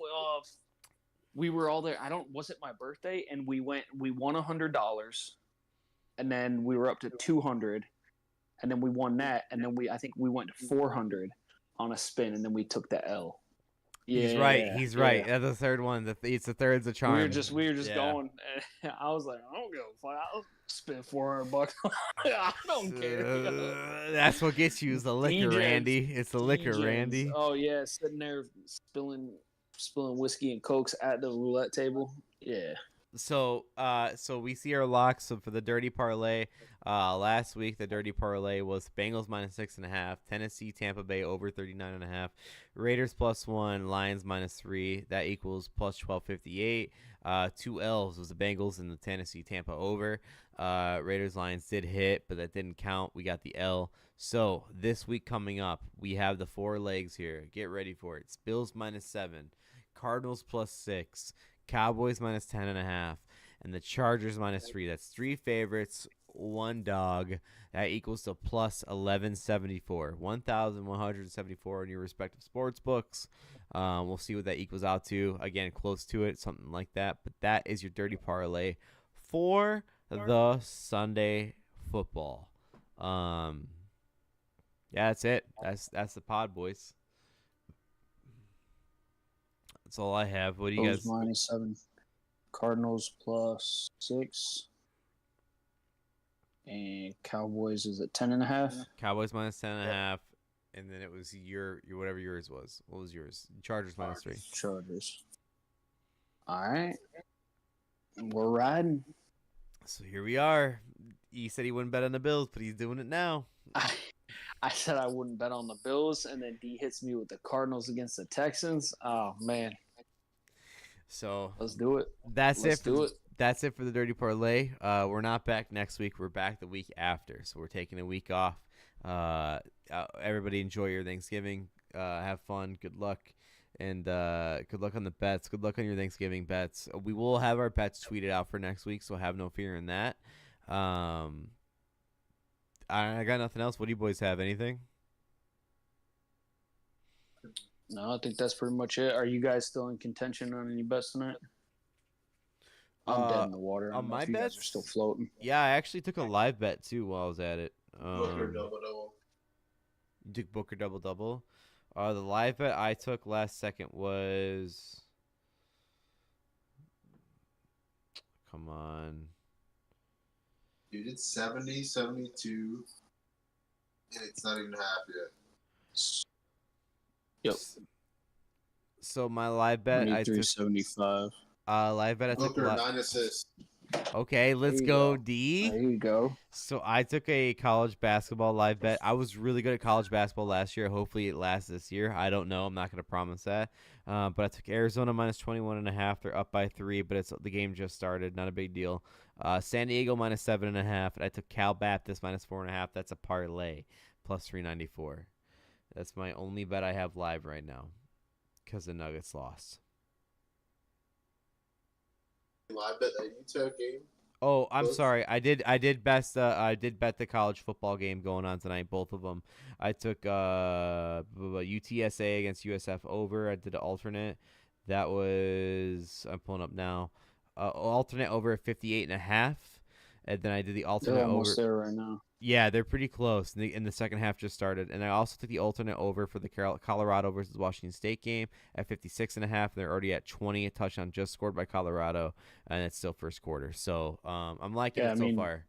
we were all there. Was it my birthday? And we won $100, and then we were up to 200, and then we won that, and then I think we went to 400 on a spin, and then we took the L. Yeah, He's right. He's right. yeah. That's the third one. It's the third's a charm. We were just Yeah. going. And I was like, I don't give a fuck. I'll spend $400. I don't care. That's what gets you is the liquor, DJs. Randy. It's the liquor, DJs. Randy. Oh yeah, sitting there spilling whiskey and cokes at the roulette table. Yeah. So we see our locks. So for the Dirty Parlay, last week the Dirty Parlay was Bengals -6.5, Tennessee, Tampa Bay over 39.5, Raiders +1, Lions -3. That equals +1258. 2 L's was the Bengals and the Tennessee, Tampa over. Raiders, Lions did hit, but that didn't count. We got the L. So this week coming up, we have the 4 legs here. Get ready for it. It's Bills -7, Cardinals +6. Cowboys -10.5, and the Chargers -3. That's 3 favorites, 1 dog. That equals to +1174, 1,174 in your respective sports books. We'll see what that equals out to. Again, close to it, something like that. But that is your Dirty Parlay for the Sunday football. Yeah, that's it. That's the pod, boys. That's all I have. What do you Bills guys? -7, Cardinals +6, and Cowboys is at 10.5. Cowboys -10.5, and then it was your whatever yours was. What was yours? Chargers -3. Chargers. All right. We're riding. So here we are. He said he wouldn't bet on the Bills, but he's doing it now. I said I wouldn't bet on the Bills, and then D hits me with the Cardinals against the Texans. Oh man, So let's do it. that's Let's it. For do the, it. That's it for the Dirty Parlay. We're not back next week. We're back the week after. So we're taking a week off. Everybody enjoy your Thanksgiving. Have fun. Good luck. And good luck on the bets. Good luck on your Thanksgiving bets. We will have our bets tweeted out for next week, so have no fear in that. I got nothing else. What do you boys have? Anything? No, I think that's pretty much it. Are you guys still in contention on any bets tonight? I'm dead in the water. I on don't know my if you guys bets? are still floating. Yeah, I actually took a live bet too while I was at it. Booker double. You took Booker double. The live bet I took last second was. Come on. Dude, it's 70, 72, and it's not even half yet. Yep. So my live bet I took. 73.75. Live bet I took. Booker, 9 assists. Okay, let's There you go, go. D. There you go. So I took a college basketball live bet. I was really good at college basketball last year. Hopefully it lasts this year. I don't know. I'm not going to promise that. But I took Arizona minus 21.5. They're up by 3, but the game just started. Not a big deal. San Diego minus 7.5. And I took Cal Baptist minus 4.5. That's a parlay plus 394. That's my only bet I have live right now because the Nuggets lost. Live bet that you took, Gabe. Oh, I'm Both? sorry. I did bet the college football game going on tonight, both of them. I took UTSA against USF over. I did an alternate. That was I'm pulling up now. Alternate over at 58.5, and then I did the alternate They're over. almost there right now. Yeah, they're pretty close. And the second half just started. And I also took the alternate over for the Colorado versus Washington State game at 56.5. They're already at 20. A touchdown just scored by Colorado, and it's still first quarter. So I'm liking it so far.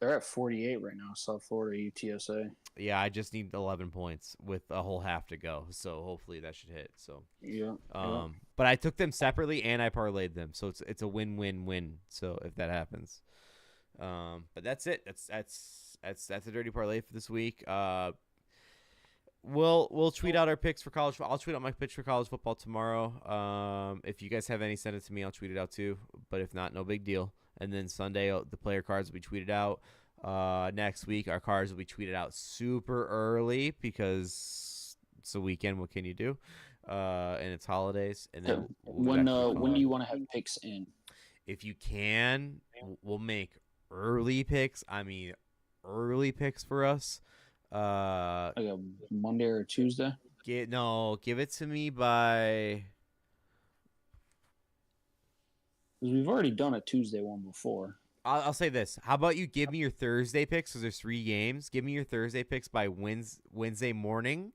They're at 48 right now, South Florida, UTSA. Yeah, I just need 11 points with a whole half to go. So hopefully that should hit. So Yeah. but I took them separately and I parlayed them. So it's a win-win-win. So if that happens. But that's it. That's a Dirty Parlay for this week. We'll tweet out our picks for college. I'll tweet out my pitch for college football tomorrow. If you guys have any, send it to me. I'll tweet it out too. But if not, no big deal. And then Sunday, the player cards will be tweeted out. Next week, our cards will be tweeted out super early because it's a weekend. What can you do? And it's holidays. And then When do you want to have picks in? If you can, we'll make early picks. I mean, early picks for us. Like a Monday or Tuesday? Give it to me by. Because we've already done a Tuesday one before. I'll say this. How about you give me your Thursday picks because there's 3 games. Give me your Thursday picks by Wednesday morning,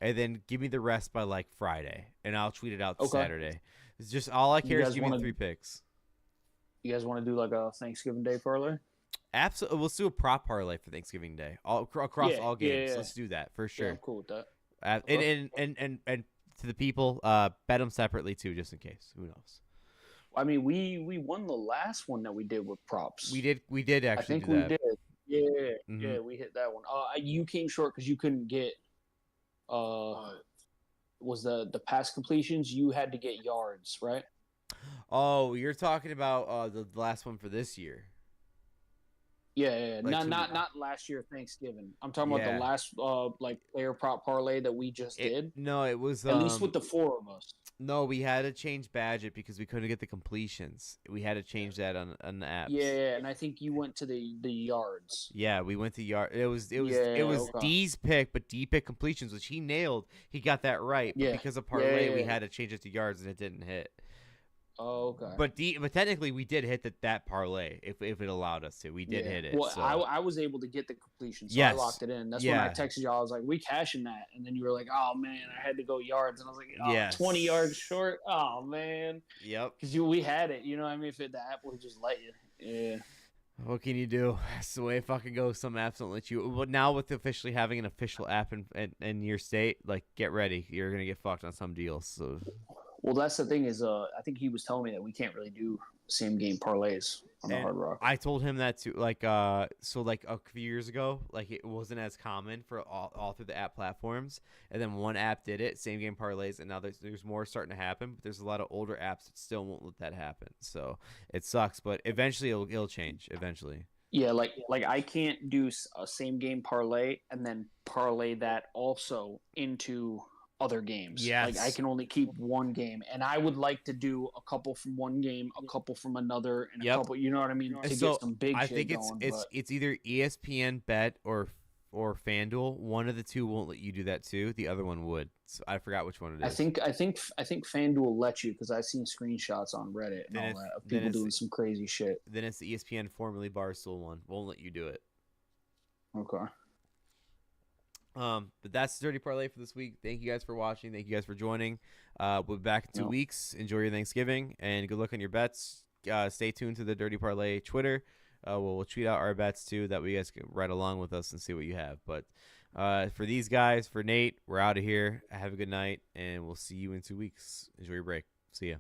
and then give me the rest by like Friday, and I'll tweet it out Saturday. It's just all I care is give me 3 picks. You guys want to do like a Thanksgiving Day parlay? Absolutely. Let's do a prop parlay for Thanksgiving Day across all games. Let's do that for sure. Yeah, I'm cool with that. And to the people, bet them separately too, just in case. Who knows? I mean, we won the last one that we did with props. We did actually. I think do that. we did. Yeah, yeah, we hit that one. You came short because you couldn't get. Was the pass completions? You had to get yards, right? Oh, you're talking about the last one for this year. Yeah. Like Not last year Thanksgiving. I'm talking about the last like player prop parlay that we just did. No, it was at least with the 4 of us. No, we had to change Badget because we couldn't get the completions. We had to change that on the apps. Yeah, and I think you went to the yards. Yeah, we went to yard. It was okay. D's pick, but D picked completions, which he nailed. He got that right. But because of parlay, we had to change it to yards, and it didn't hit. Oh, okay. But technically, we did hit that parlay if it allowed us to. We did hit it. Well, so. I was able to get the completion, so yes. I locked it in. That's when I texted y'all. I was like, "We cashing that," and then you were like, "Oh man, I had to go yards," and I was like, 20 yards short. Oh man. Yep. Because we had it. You know what I mean? If the app would just let you. Yeah. What can you do? It's the way it fucking goes. Some apps don't let you. But now with officially having an official app in your state, like, get ready. You're gonna get fucked on some deals. So. Well, that's the thing is, I think he was telling me that we can't really do same game parlays on the And Hard Rock. I told him that too. Like, so like a few years ago, like it wasn't as common for all through the app platforms, and then one app did it, same game parlays, and now there's more starting to happen. But there's a lot of older apps that still won't let that happen. So it sucks, but eventually it'll change. Eventually. Yeah, like I can't do a same game parlay and then parlay that also into other games. Yes. Like I can only keep one game, and I would like to do a couple from one game, a couple from another, and a couple. You know what I mean? To So get some big I shit think going. it's either ESPN Bet or FanDuel. One of the two won't let you do that too. The other one would. So I forgot which one it is. I think FanDuel lets you, because I've seen screenshots on Reddit and all that of people doing some crazy shit. Then it's the ESPN formerly Barstool one. Won't let you do it. Okay. But that's the Dirty Parlay for this week. Thank you guys for watching. Thank you guys for joining. We'll be back in 2 weeks. Enjoy your Thanksgiving and good luck on your bets. Stay tuned to the Dirty Parlay Twitter. We'll tweet out our bets too, that way you guys can ride along with us and see what you have. But for these guys, for Nate, we're out of here. Have a good night, and we'll see you in 2 weeks. Enjoy your break. See ya.